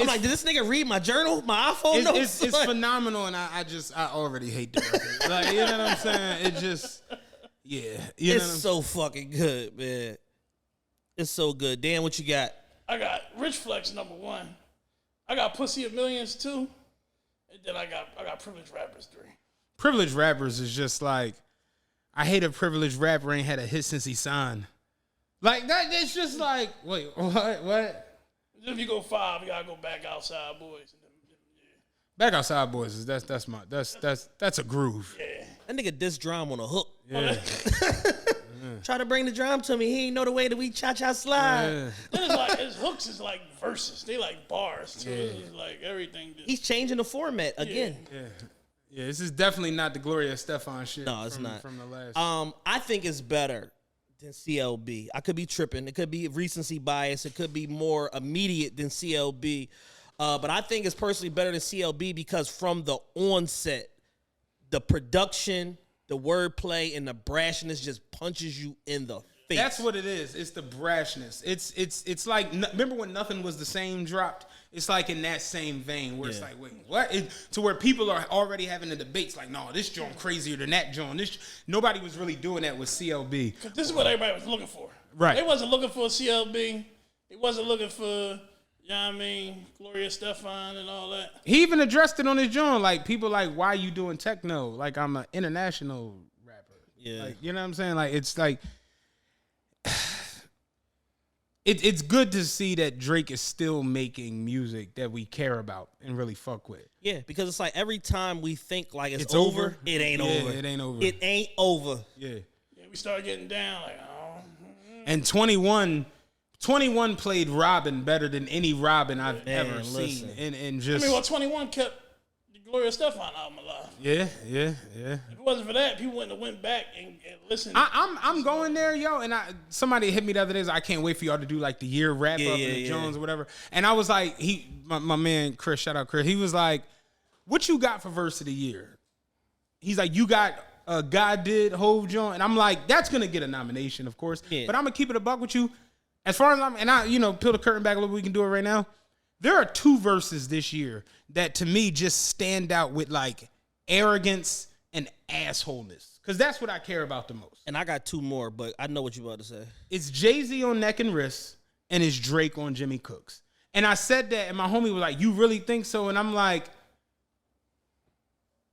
like, did this nigga read my journal, my iPhone notes? It's phenomenal, and I already hate the record. Like, you know what I'm saying? It just, yeah. It's so fucking good, man. It's so good. Dan, what you got? I got Rich Flex number 1. I got Pussy of Millions 2. And then I got Privileged Rappers 3. Privileged Rappers is just like, I hate a privileged rapper ain't had a hit since he signed. Like that, it's just like, wait, what? If you go 5, you gotta go BackOutsideBoyz. BackOutsideBoyz is that's a groove. Yeah. That nigga diss drum on a hook. Yeah. Try to bring the drum to me. He ain't know the way that we cha-cha slide. Yeah. Then it's like his hooks is like verses. They like bars too. It's like everything. He's changing the format again. Yeah, this is definitely not the Gloria Estefan shit. No, it's not. From the last. I think it's better than CLB. I could be tripping. It could be recency bias. It could be more immediate than CLB. But I think it's personally better than CLB because from the onset, the production, the wordplay, and the brashness just punches you in the face. That's what it is. It's the brashness. It's like, remember when Nothing Was the Same dropped? It's like in that same vein where it's like, wait, what? To where people are already having the debates like, no, this joint crazier than that joint. Nobody was really doing that with CLB. This is what everybody was looking for. Right. They wasn't looking for CLB. They wasn't looking for, you know what I mean, Gloria Estefan and all that. He even addressed it on his joint. Like, people like, why you doing techno? Like, I'm an international rapper. Yeah. Like, you know what I'm saying? Like, it's like, it's good to see that Drake is still making music that we care about and really fuck with. Yeah, because it's like every time we think like it's over, it ain't over. It ain't over. It ain't over. Yeah. We started getting down like, oh. And 21 played Robin better than any Robin I've ever seen. And just, 21 kept the Gloria Estefan album alive. Yeah. If it wasn't for that, people wouldn't have went back and listened. I'm going there, yo. And somebody hit me the other day. I can't wait for y'all to do like the year wrap up and the Jones or whatever. And I was like, my man Chris, shout out Chris. He was like, "What you got for verse of the year?" He's like, "You got God Did Hove Jones," and I'm like, "That's gonna get a nomination, of course." Yeah. But I'm gonna keep it a buck with you. As far as peel the curtain back a little bit. We can do it right now. There are 2 verses this year that to me just stand out with like arrogance and assholeness. Because that's what I care about the most. And I got 2 more, but I know what you about to say. It's Jay-Z on Neck and Wrist and it's Drake on Jimmy Cooks. And I said that and my homie was like, "You really think so?" And I'm like,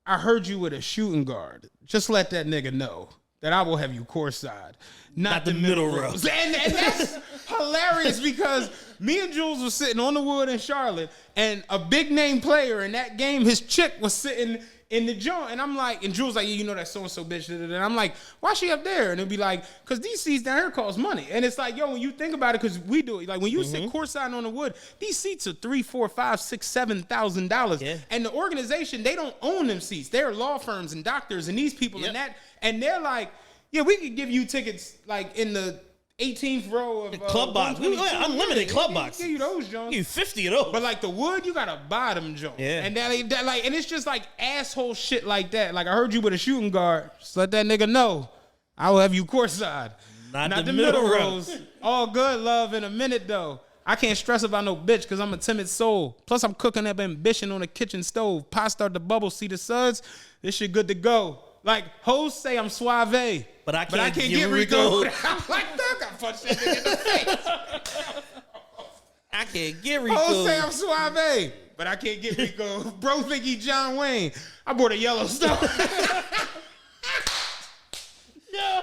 I heard you with a shooting guard. Just let that nigga know that I will have you courtside, not the middle rows. And that's hilarious because me and Jules was sitting on the wood in Charlotte, and a big name player in that game, his chick was sitting in the joint, and I'm like, and Jules like, "Yeah, you know that so-and-so bitch." And I'm like, "Why she up there?" And it'd be like, "Because these seats down here cost money." And it's like, yo, when you think about it, because we do it, like when you sit courtside on the wood, these seats are $3,000, $4,000, $5,000, $7,000. Yeah. And the organization, they don't own them seats. They're law firms and doctors and these people and that, and they're like, "Yeah, we could give you tickets like in the 18th row of club box. Unlimited club box. Give you those, Jones. Give you 50 of those. But like the wood, you gotta buy them, Jones. Yeah. And that like, and it's just like asshole shit like that. Like I heard you with a shooting guard. Just let that nigga know. I will have you courtside, not the middle rows. All good, love. In a minute though. I can't stress about no bitch because I'm a timid soul. Plus I'm cooking up ambition on a kitchen stove. Pot start to bubble, see the suds. This shit good to go. Like, hoes say I'm suave, but I can't get Rico. I'm like, look, I punched that nigga in the face. I can't get Rico. Hoes say I'm suave, but I can't get Rico. Bro think he John Wayne. I bought a Yellowstone. Yeah.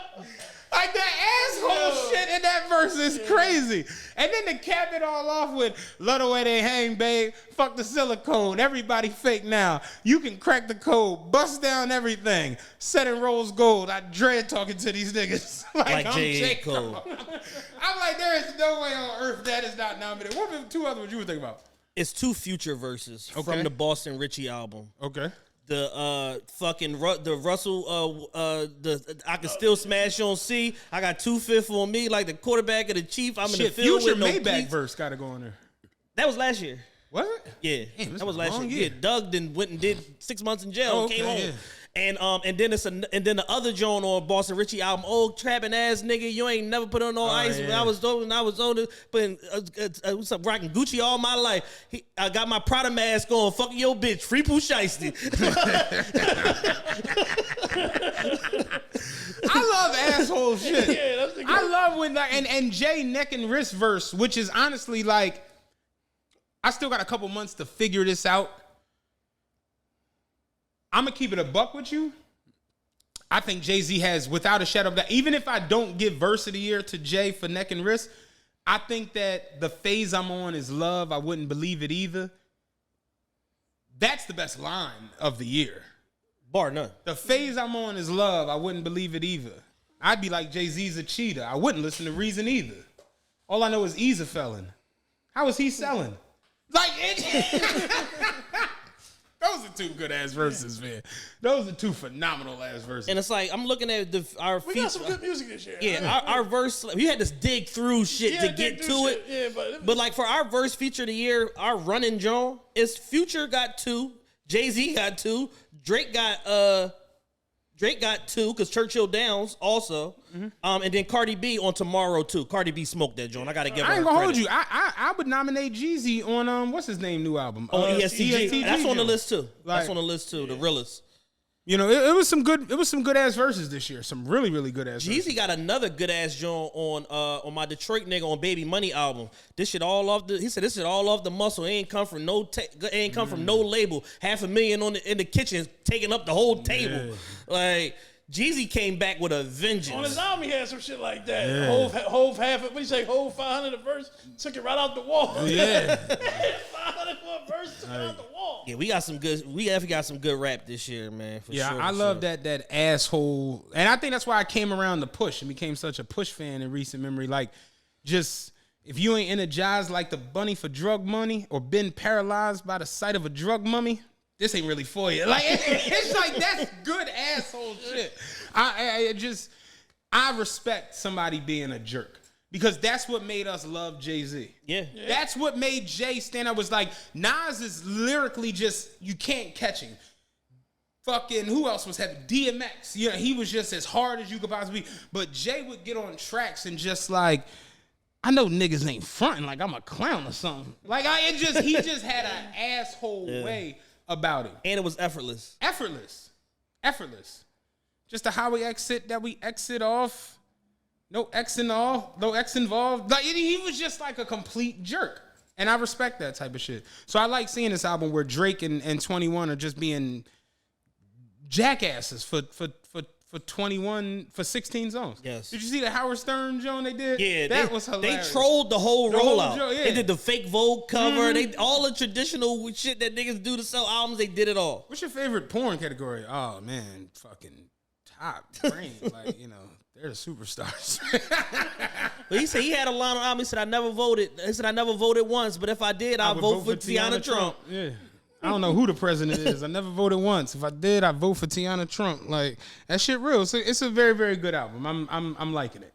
Like that asshole shit in that verse is crazy. And then to cap it all off with, love the way they hang, babe. Fuck the silicone. Everybody fake now. You can crack the code. Bust down everything. Set in rose gold. I dread talking to these niggas. like I'm J. Cole. I'm like, there is no way on earth that is not nominated. What are the two other ones you would think about? It's 2 Future verses from the Boston Richie album. Okay. The the Russell I can still smash on C. I got 2/5 on me, like the quarterback of the Chief. I'm in the field Future with no Maybach cleats. verse got to go on there. That was last year. Was it? Yeah, Damn, that was last year. year. Yeah, Doug then went and did 6 months in jail and came home. Yeah. And then the other joint on Boston Richie album, trapping ass nigga, you ain't never put on no ice. Yeah. When I was on it, putting rocking Gucci all my life. I got my Prada mask on, fucking your bitch, free Pooh Shiesty. I love asshole shit. Yeah, that's the I love when that and Jay neck and wrist verse, which is honestly like, I still got a couple months to figure this out. I'm gonna keep it a buck with you. I think Jay-Z has, without a shadow of doubt, even if I don't give verse of the year to Jay for neck and wrist, I think that the phase I'm on is love. I wouldn't believe it either. That's the best line of the year. Bar none. The phase I'm on is love. I wouldn't believe it either. I'd be like, Jay-Z's a cheater. I wouldn't listen to Reason either. All I know is he's a felon. How is he selling? Like, those are 2 good ass verses, man. Those are 2 phenomenal ass verses. And it's like, I'm looking at our We got some good music this year. Yeah, our verse, we had to dig through shit to get to it. Yeah, but like for our verse feature of the year, our running Joan, is Future got 2, Jay-Z got 2, Drake got 2 because Churchill Downs also, and then Cardi B on Tomorrow too. Cardi B smoked that joint. I gotta give her. I ain't gonna credit. hold you. I would nominate Jeezy on what's his name new album. Oh, ESTG. That's on the joint. list too. Like, That's on the list too. The realest. You know, it was some good ass verses this year. Some really good ass. Jeezy verses. got another good ass joint on my Detroit nigga on Baby Money album. This shit all off the. He said this shit all off the muscle. It ain't come from no. Ain't come from no label. $500,000 in the kitchen, taking up the whole table. Yeah. Like Jeezy came back with a vengeance. On his album, he had some shit like that. Yeah. Hove half. What do you say? Hove 500 a verse. Took it right out the wall. Yeah. 500 for a verse. Took it out the wall. Yeah, we definitely got some good rap this year, man. For Yeah, sure, I for love sure. that asshole, and I think that's why I came around to Push and became such a Push fan in recent memory. Like, just if you ain't energized like the bunny for drug money or been paralyzed by the sight of a drug mummy, this ain't really for you. Like, it's like that's good asshole shit. I respect somebody being a jerk. Because that's what made us love Jay-Z. Yeah. That's what made Jay stand up. Was like, Nas is lyrically just, you can't catch him. Fucking, who else was having? DMX. Yeah, he was just as hard as you could possibly be. But Jay would get on tracks and just like, I know niggas ain't fronting like I'm a clown or something. Like, he just had an asshole way about it. And it was effortless. Effortless. Just a highway exit that we exit off. No X involved. Like, he was just like a complete jerk. And I respect that type of shit. So I like seeing this album where Drake and 21 are just being jackasses for 21, for 16 songs. Yes. Did you see the Howard Stern joint they did? Yeah, that was hilarious. They trolled the whole whole rollout. joint, yeah. They did the fake Vogue cover. They all the traditional shit that niggas do to sell albums. They did it all. What's your favorite porn category? Oh man, fucking top brain. Like, you know, they're the superstars. But he said he had a line on album. He said I never voted. He said I never voted once, but if I did, I'd vote for Tiana Trump. Yeah. I don't know who the president is. I never voted once. If I did, I'd vote for Tiana Trump. Like, that shit real. So it's a very, very good album. I'm liking it.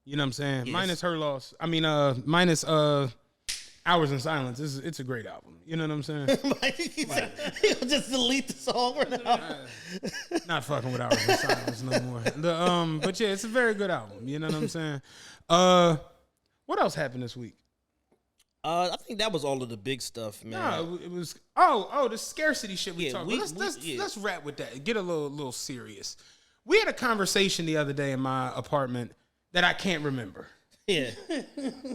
You know what I'm saying? Yes. Minus Her Loss. I mean, minus Hours in Silence. It's a great album. You know what I'm saying? He'll just delete the song right now. Not fucking with Hours in Silence no more. But yeah, it's a very good album. You know what I'm saying? What else happened this week? I think that was all of the big stuff, man. No, it was the scarcity shit we talked about. Let's wrap with that. Get a little serious. We had a conversation the other day in my apartment that I can't remember. Yeah.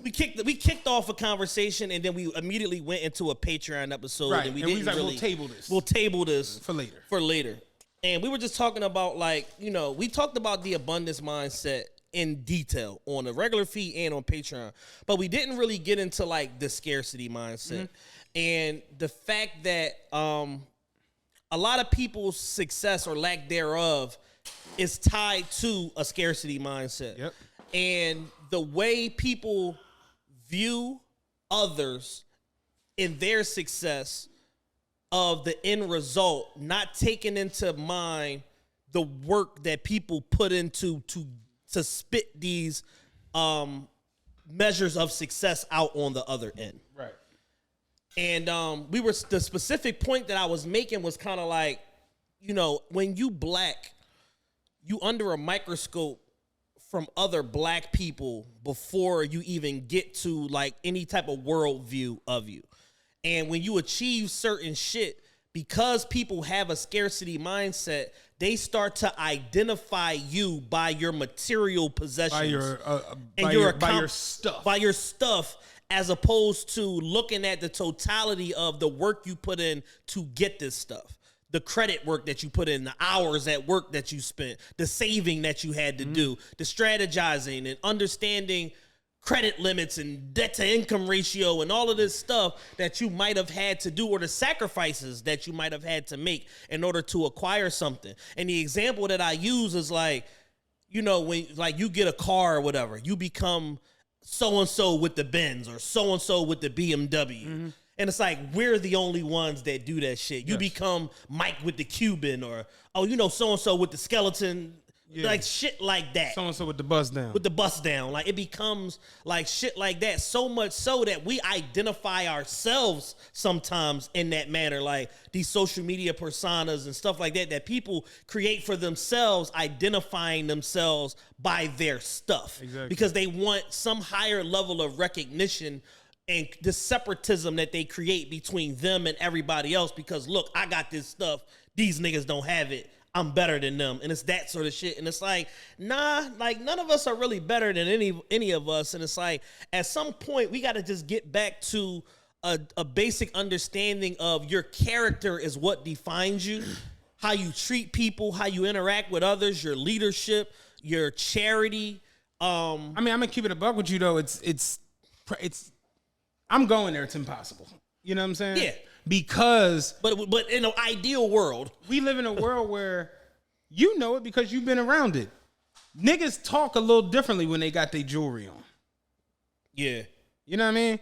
we kicked off a conversation and then we immediately went into a Patreon episode. Right. And we was like, we'll table this for later. And we were just talking about, like, you know, we talked about the abundance mindset in detail on a regular feed and on Patreon, but we didn't really get into like the scarcity mindset and the fact that a lot of people's success or lack thereof is tied to a scarcity mindset. Yep. And the way people view others in their success of the end result, not taking into mind the work that people put into to spit these measures of success out on the other end. Right. And the specific point that I was making was kind of like, you know, when you black, you under a microscope from other black people before you even get to like any type of worldview of you. And when you achieve certain shit, because people have a scarcity mindset, they start to identify you by your material possessions, by your stuff, as opposed to looking at the totality of the work you put in to get this stuff. The credit work that you put in, the hours at work that you spent, the saving that you had to do, the strategizing and understanding credit limits and debt to income ratio and all of this stuff that you might have had to do, or the sacrifices that you might have had to make in order to acquire something. And the example that I use is like, you know, when like you get a car or whatever, you become so-and-so with the Benz or so-and-so with the BMW. And it's like, we're the only ones that do that shit. You become Mike with the Cuban, or, oh, you know, so-and-so with the skeleton, like shit like that. So-and-so with the bust down. Like, it becomes like shit like that, so much so that we identify ourselves sometimes in that manner. Like these social media personas and stuff like that people create for themselves, identifying themselves by their stuff. Exactly. Because they want some higher level of recognition and the separatism that they create between them and everybody else, because look, I got this stuff, these niggas don't have it, I'm better than them. And it's that sort of shit. And it's like, nah, like none of us are really better than any of us. And it's like, at some point we got to just get back to a basic understanding of your character is what defines you, how you treat people, how you interact with others, your leadership, your charity. I mean, I'm gonna keep it a buck with you though. It's I'm going there. It's impossible. You know what I'm saying? Yeah. Because, but in an ideal world, we live in a world where you know it because you've been around it. Niggas talk a little differently when they got their jewelry on. Yeah. You know what I mean?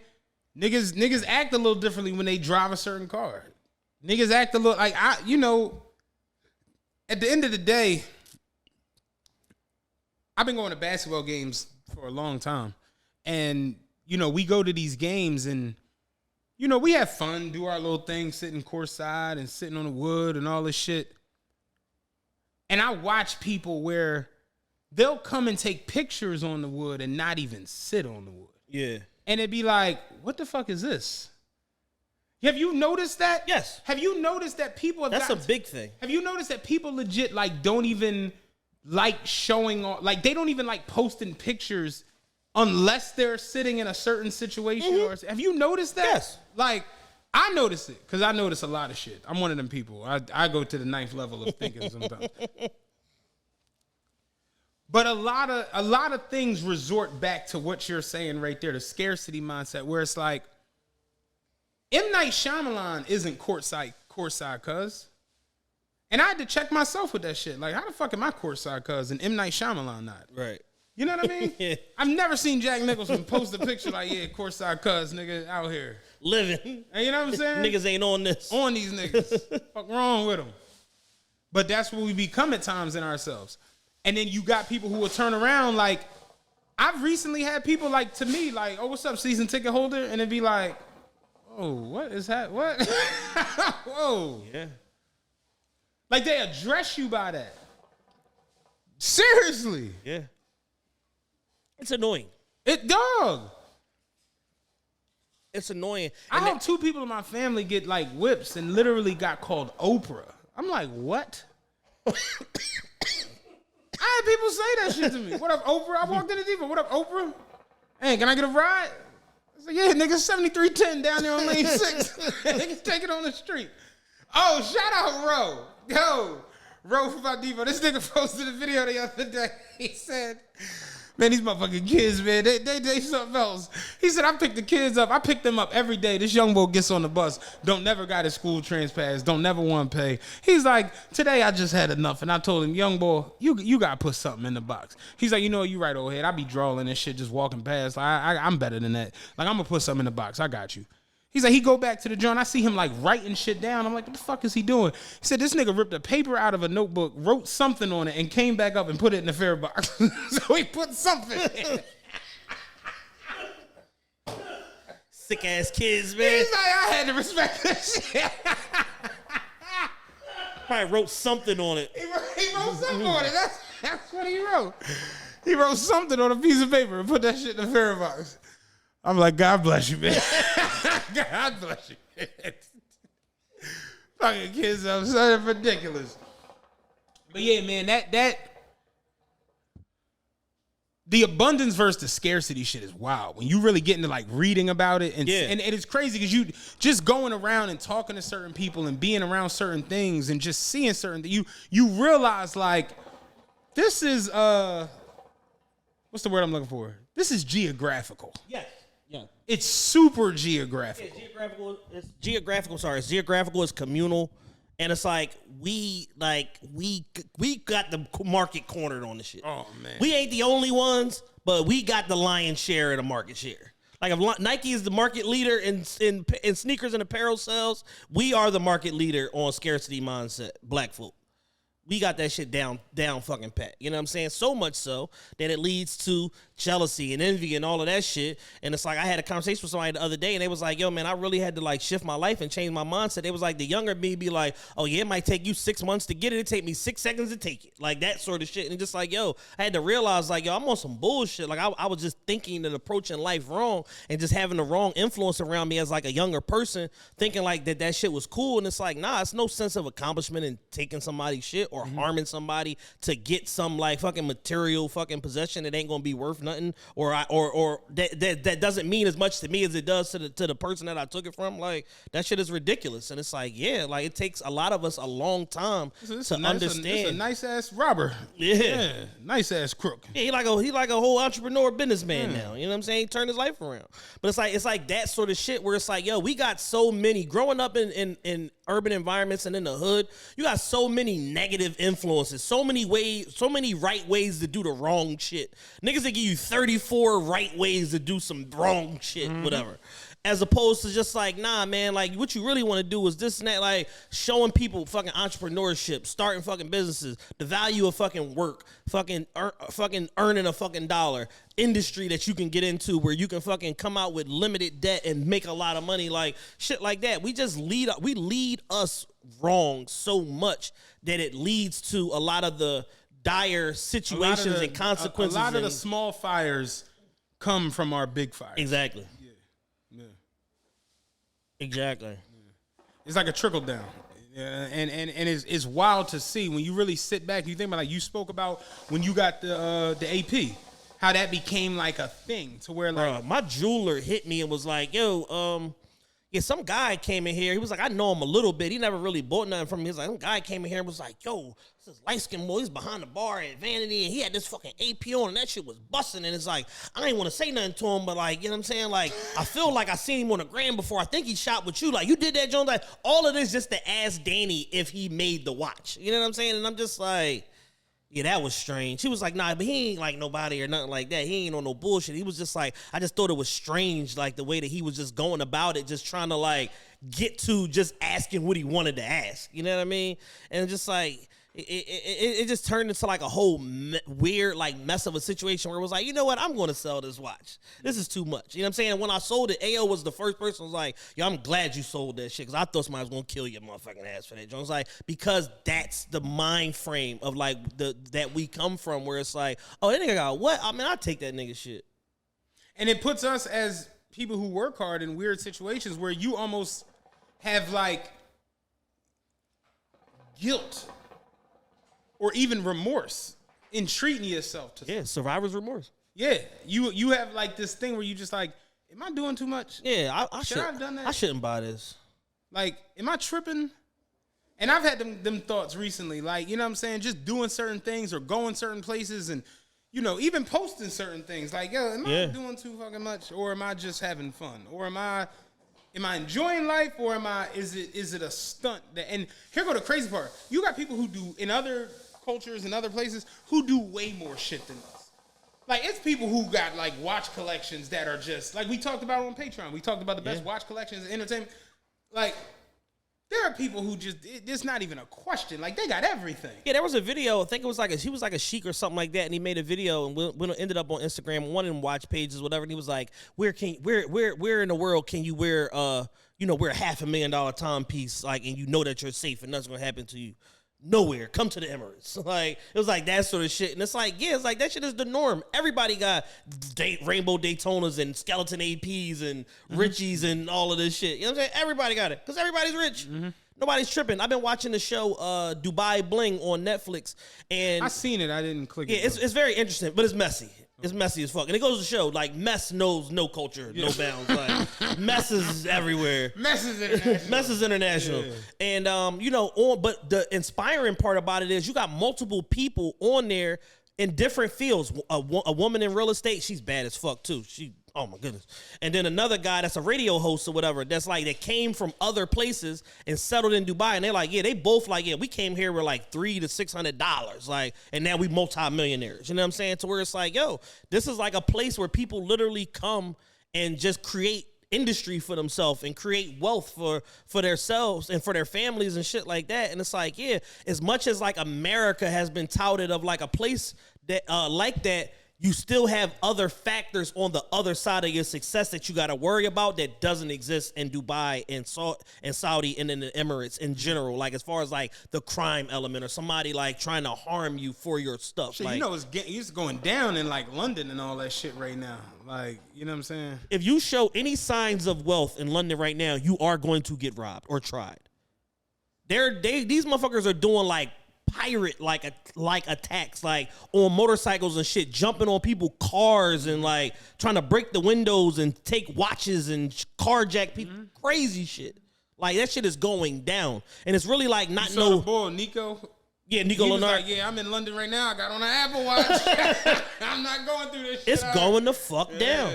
Niggas act a little differently when they drive a certain car. Niggas act a little like at the end of the day, I've been going to basketball games for a long time. And you know, we go to these games and, you know, we have fun, do our little thing, sitting courtside and sitting on the wood and all this shit. And I watch people where they'll come and take pictures on the wood and not even sit on the wood. Yeah. And it'd be like, what the fuck is this? Have you noticed that? Yes. Have you noticed that people have That's a big thing. Have you noticed that people legit like don't even like showing off, like they don't even like posting pictures unless they're sitting in a certain situation? Or have you noticed that? Yes. Like, I notice it because I notice a lot of shit. I'm one of them people. I go to the 9th level of thinking sometimes. But a lot of things resort back to what you're saying right there, the scarcity mindset, where it's like, M. Night Shyamalan isn't courtside, cuz. And I had to check myself with that shit. Like, how the fuck am I courtside, cuz, and M. Night Shyamalan not? Right. You know what I mean? Yeah. I've never seen Jack Nicholson post a picture like, yeah, courtside cuz, nigga, out here. Living. And you know what I'm saying? Niggas ain't on this. On these niggas. Fuck wrong with them. But that's what we become at times in ourselves. And then you got people who will turn around like, I've recently had people like to me like, oh, what's up, season ticket holder? And it'd be like, oh, what is that? What? Whoa. Yeah. Like they address you by that. Seriously. Yeah. It's annoying. Dog. it's annoying. I hope 2 people in my family get like whips and literally got called Oprah. I'm like, what? I had people say that shit to me. What up, Oprah? I walked in the deep. What up, Oprah? Hey, can I get a ride? I was like, yeah, nigga, 7310 down there on lane 6. Niggas take it on the street. Oh, shout out Ro. Yo, Ro from Devo. This nigga posted a video the other day. He said, man, these motherfucking kids, man, they something else. He said, I picked the kids up. I pick them up every day. This young boy gets on the bus. Don't never got his school trans pass. Don't never want to pay. He's like, today I just had enough. And I told him, young boy, you got to put something in the box. He's like, you know, you right, old head. I be drawing and shit just walking past. Like, I'm better than that. Like, I'm going to put something in the box. I got you. He's like, he go back to the joint. I see him like writing shit down. I'm like, what the fuck is he doing? He said, this nigga ripped a paper out of a notebook, wrote something on it, and came back up and put it in the fare box. So he put something in. Sick ass kids, man. He's like, I had to respect this shit. Probably wrote something on it. He wrote something on it. That's what he wrote. He wrote something on a piece of paper and put that shit in the fare box. I'm like, God bless you, man. God bless you. Fucking kids, I'm so ridiculous. But yeah, man, that the abundance versus the scarcity shit is wild. When you really get into like reading about it, and it's crazy because you just going around and talking to certain people and being around certain things and just seeing certain things, you realize like this is what's the word I'm looking for? This is geographical. Yes. Yeah. It's super geographical. Yeah, It's geographical. It's communal, and it's like we got the market cornered on this shit. Oh man, we ain't the only ones, but we got the lion's share of the market share. Like if Nike is the market leader in sneakers and apparel sales, we are the market leader on scarcity mindset. Black folk. We got that shit down fucking pat. You know what I'm saying? So much so that it leads to jealousy and envy and all of that shit. And it's like I had a conversation with somebody the other day and they was like, yo, man, I really had to like shift my life and change my mindset. They was like, the younger me be like, oh yeah, it might take you 6 months to get it. It take me 6 seconds to take it. Like that sort of shit. And just like, yo, I had to realize like, yo, I'm on some bullshit. Like I was just thinking and approaching life wrong and just having the wrong influence around me as like a younger person, thinking like that shit was cool. And it's like, nah, it's no sense of accomplishment in taking somebody's shit or harming somebody to get some like fucking material fucking possession that ain't gonna be worth nothing, or that doesn't mean as much to me as it does to the person that I took it from. Like that shit is ridiculous. And it's like, yeah, like it takes a lot of us a long time to understand. It's a nice ass robber. Yeah. Nice ass crook. Yeah, he like a whole entrepreneur businessman now. You know what I'm saying? He turned his life around. But it's like that sort of shit where it's like, yo, we got so many growing up in urban environments and in the hood. You got so many negative influences, so many right ways to do the wrong shit. Niggas that give you 34 right ways to do some wrong shit, whatever. As opposed to just like, nah, man, like what you really want to do is this and that, like showing people fucking entrepreneurship, starting fucking businesses, the value of fucking work, fucking earning a fucking dollar, industry that you can get into where you can fucking come out with limited debt and make a lot of money, like shit like that. We lead us wrong so much that it leads to a lot of the dire situations and consequences. A lot of the small fires come from our big fires. Exactly. Yeah. Exactly. It's like a trickle down. And it's wild to see when you really sit back. You think about like you spoke about when you got the AP, how that became like a thing to where like my jeweler hit me and was like, yo, yeah, some guy came in here. He was like, I know him a little bit. He never really bought nothing from me. He's like, some guy came in here and was like, yo, this light-skinned boy, he's behind the bar at Vanity, and he had this fucking AP on, and that shit was busting. And it's like, I ain't want to say nothing to him, but like, you know what I'm saying? Like, I feel like I seen him on the gram before. I think he shot with you. Like, you did that, Jones? Like, all of this just to ask Danny if he made the watch. You know what I'm saying? And I'm just like, yeah, that was strange. He was like, nah, but he ain't like nobody or nothing like that. He ain't on no bullshit. He was just like, I just thought it was strange, like the way that he was just going about it, just trying to like get to just asking what he wanted to ask. You know what I mean? And just like, it just turned into like a whole weird like mess of a situation where it was like, you know what, I'm going to sell this watch. This is too much. You know what I'm saying? And when I sold it, AO was the first person who was like, yo, I'm glad you sold that shit because I thought somebody was going to kill your motherfucking ass for that. Jones like, because that's the mind frame of like that we come from where it's like, oh, that nigga got what? I mean, I take that nigga shit. And it puts us as people who work hard in weird situations where you almost have like guilt or even remorse in treating yourself to Yeah, survivor's remorse. Yeah, you have like this thing where you just like, am I doing too much? Yeah, I Should I have done that? I shouldn't buy this. Like, am I tripping? And I've had them thoughts recently, like, you know what I'm saying, just doing certain things or going certain places and, you know, even posting certain things. Like, yo, am I doing too fucking much, or am I just having fun, or am I enjoying life, or is it a stunt? And here go the crazy part: you got people who do in other cultures and other places who do way more shit than us. Like, it's people who got like watch collections that are just like we talked about on Patreon. We talked about the best watch collections in entertainment. Like, there are people who just, it's not even a question. Like, they got everything. Yeah, there was a video. I think it was like he was like a sheik or something like that, and he made a video and we ended up on Instagram, one of them watch pages, whatever. And he was like, where in the world can you wear wear $500,000 timepiece, like, and you know that you're safe and nothing's gonna happen to you? Nowhere. Come to the Emirates. Like, it was like that sort of shit. And it's like, yeah, it's like that shit is the norm. Everybody got rainbow Daytonas and skeleton APs and Richies and all of this shit. You know what I'm saying? Everybody got it because everybody's rich. Nobody's tripping. I've been watching the show Dubai Bling on Netflix, and I seen it. I didn't click it. Yeah, it's very interesting, but it's messy. It's messy as fuck. And it goes to show, like, mess knows no culture, no bounds. Like, mess is everywhere. Mess is international. Mess is international. Yeah. And, but the inspiring part about it is you got multiple people on there in different fields. A woman in real estate, she's bad as fuck, too. Oh my goodness. And then another guy that's a radio host or whatever, that's like, that came from other places and settled in Dubai. And they're like, yeah, they both like, yeah, we came here with like $300 to $600. Like, and now we multimillionaires. You know what I'm saying? To where it's like, yo, this is like a place where people literally come and just create industry for themselves and create wealth for themselves and for their families and shit like that. And it's like, yeah, as much as like America has been touted of like a place that like that, you still have other factors on the other side of your success that you got to worry about that doesn't exist in Dubai and Saudi and in the Emirates in general. Like, as far as like the crime element or somebody like trying to harm you for your stuff. Shit, like, you know, it's going down in like London and all that shit right now. Like, you know what I'm saying? If you show any signs of wealth in London right now, you are going to get robbed or tried. These motherfuckers are doing like pirate like attacks, like on motorcycles and shit, jumping on people's cars and like trying to break the windows and take watches and carjack people. Crazy shit. Like, that shit is going down, and it's really like not the boy Nico. Yeah, Nico he was Leonard. like, yeah, I'm in London right now. I got on an Apple Watch. I'm not going through this shit. It's going the fuck down.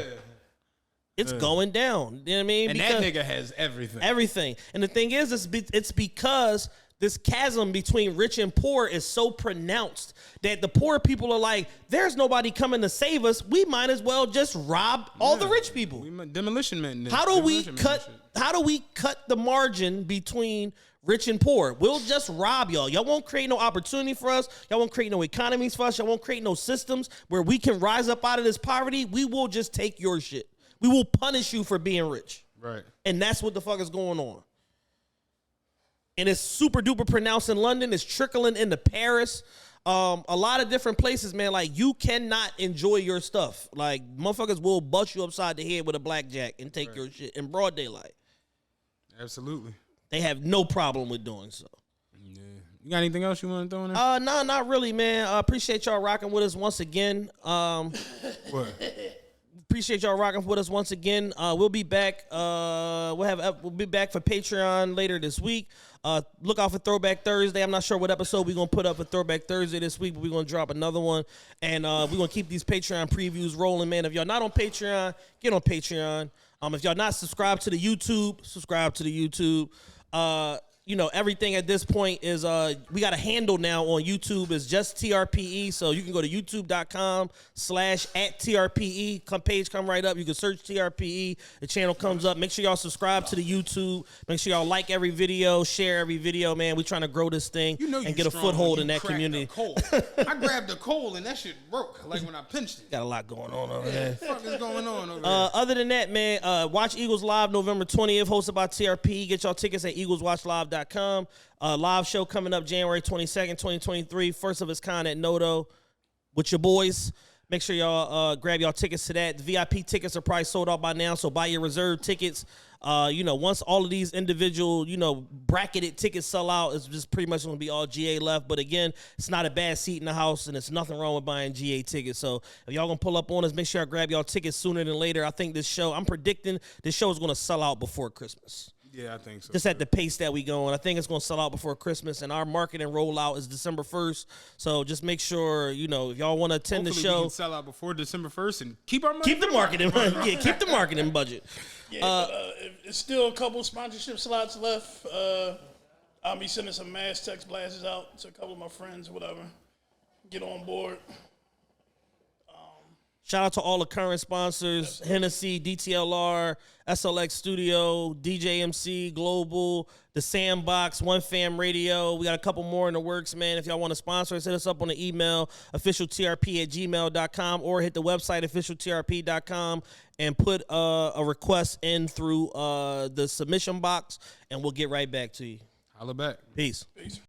It's going down. You know what I mean? And because that nigga has everything. Everything. And the thing is, it's because this chasm between rich and poor is so pronounced that the poor people are like, there's nobody coming to save us. We might as well just rob all the rich people. Demolition men. How do we cut the margin between rich and poor? We'll just rob y'all. Y'all won't create no opportunity for us. Y'all won't create no economies for us. Y'all won't create no systems where we can rise up out of this poverty. We will just take your shit. We will punish you for being rich. Right. And that's what the fuck is going on. And it's super duper pronounced in London. It's trickling into Paris. A lot of different places, man. Like, you cannot enjoy your stuff. Like, motherfuckers will bust you upside the head with a blackjack and take your shit in broad daylight. Absolutely. They have no problem with doing so. Yeah. You got anything else you want to throw in there? No, not really, man. Appreciate y'all rocking with us once again. What? Appreciate y'all rocking with us once again. We'll be back. We'll be back for Patreon later this week. Look out for Throwback Thursday. I'm not sure what episode we're gonna put up for Throwback Thursday this week, but we're gonna drop another one, and we're gonna keep these Patreon previews rolling, man. If y'all not on Patreon, get on Patreon. If y'all not subscribed to the YouTube, subscribe to the YouTube. Everything at this point is we got a handle now on YouTube. It's just TRPE, so you can go to youtube.com/@TRPE. Page come right up. You can search TRPE. The channel comes up. Make sure y'all subscribe to the YouTube. Make sure y'all like every video, share every video, man. We're trying to grow this thing and get a foothold in that community. I grabbed a coal and that shit broke, like when I pinched it. Got a lot going on over there. What the fuck is going on over there? Other than that, man, watch Eagles Live November 20th, hosted by TRPE. Get y'all tickets at EaglesWatchLive.com. Live show coming up January 22nd, 2023. First of its kind at Noto with your boys. Make sure y'all grab y'all tickets to that. The VIP tickets are probably sold out by now, so buy your reserve tickets. Once all of these individual, bracketed tickets sell out, it's just pretty much going to be all GA left. But again, it's not a bad seat in the house, and it's nothing wrong with buying GA tickets. So if y'all going to pull up on us, make sure I grab y'all tickets sooner than later. I think I'm predicting this show is going to sell out before Christmas. Yeah, I think so. Just at the pace that we going. I think it's going to sell out before Christmas, and our marketing rollout is December 1st. So just make sure, if y'all want to attend Hopefully the show. we can sell out before December 1st and keep our money. Keep the marketing. Keep the marketing budget. Yeah, it's still a couple sponsorship slots left. I'll be sending some mass text blasts out to a couple of my friends or whatever. Get on board. Shout out to all the current sponsors, Hennessy, DTLR, SLX Studio, DJMC, Global, The Sandbox, One Fam Radio. We got a couple more in the works, man. If y'all want to sponsor us, hit us up on the email, officialtrp@gmail.com, or hit the website, officialtrp.com, and put a request in through the submission box, and we'll get right back to you. Holla back. Peace. Peace.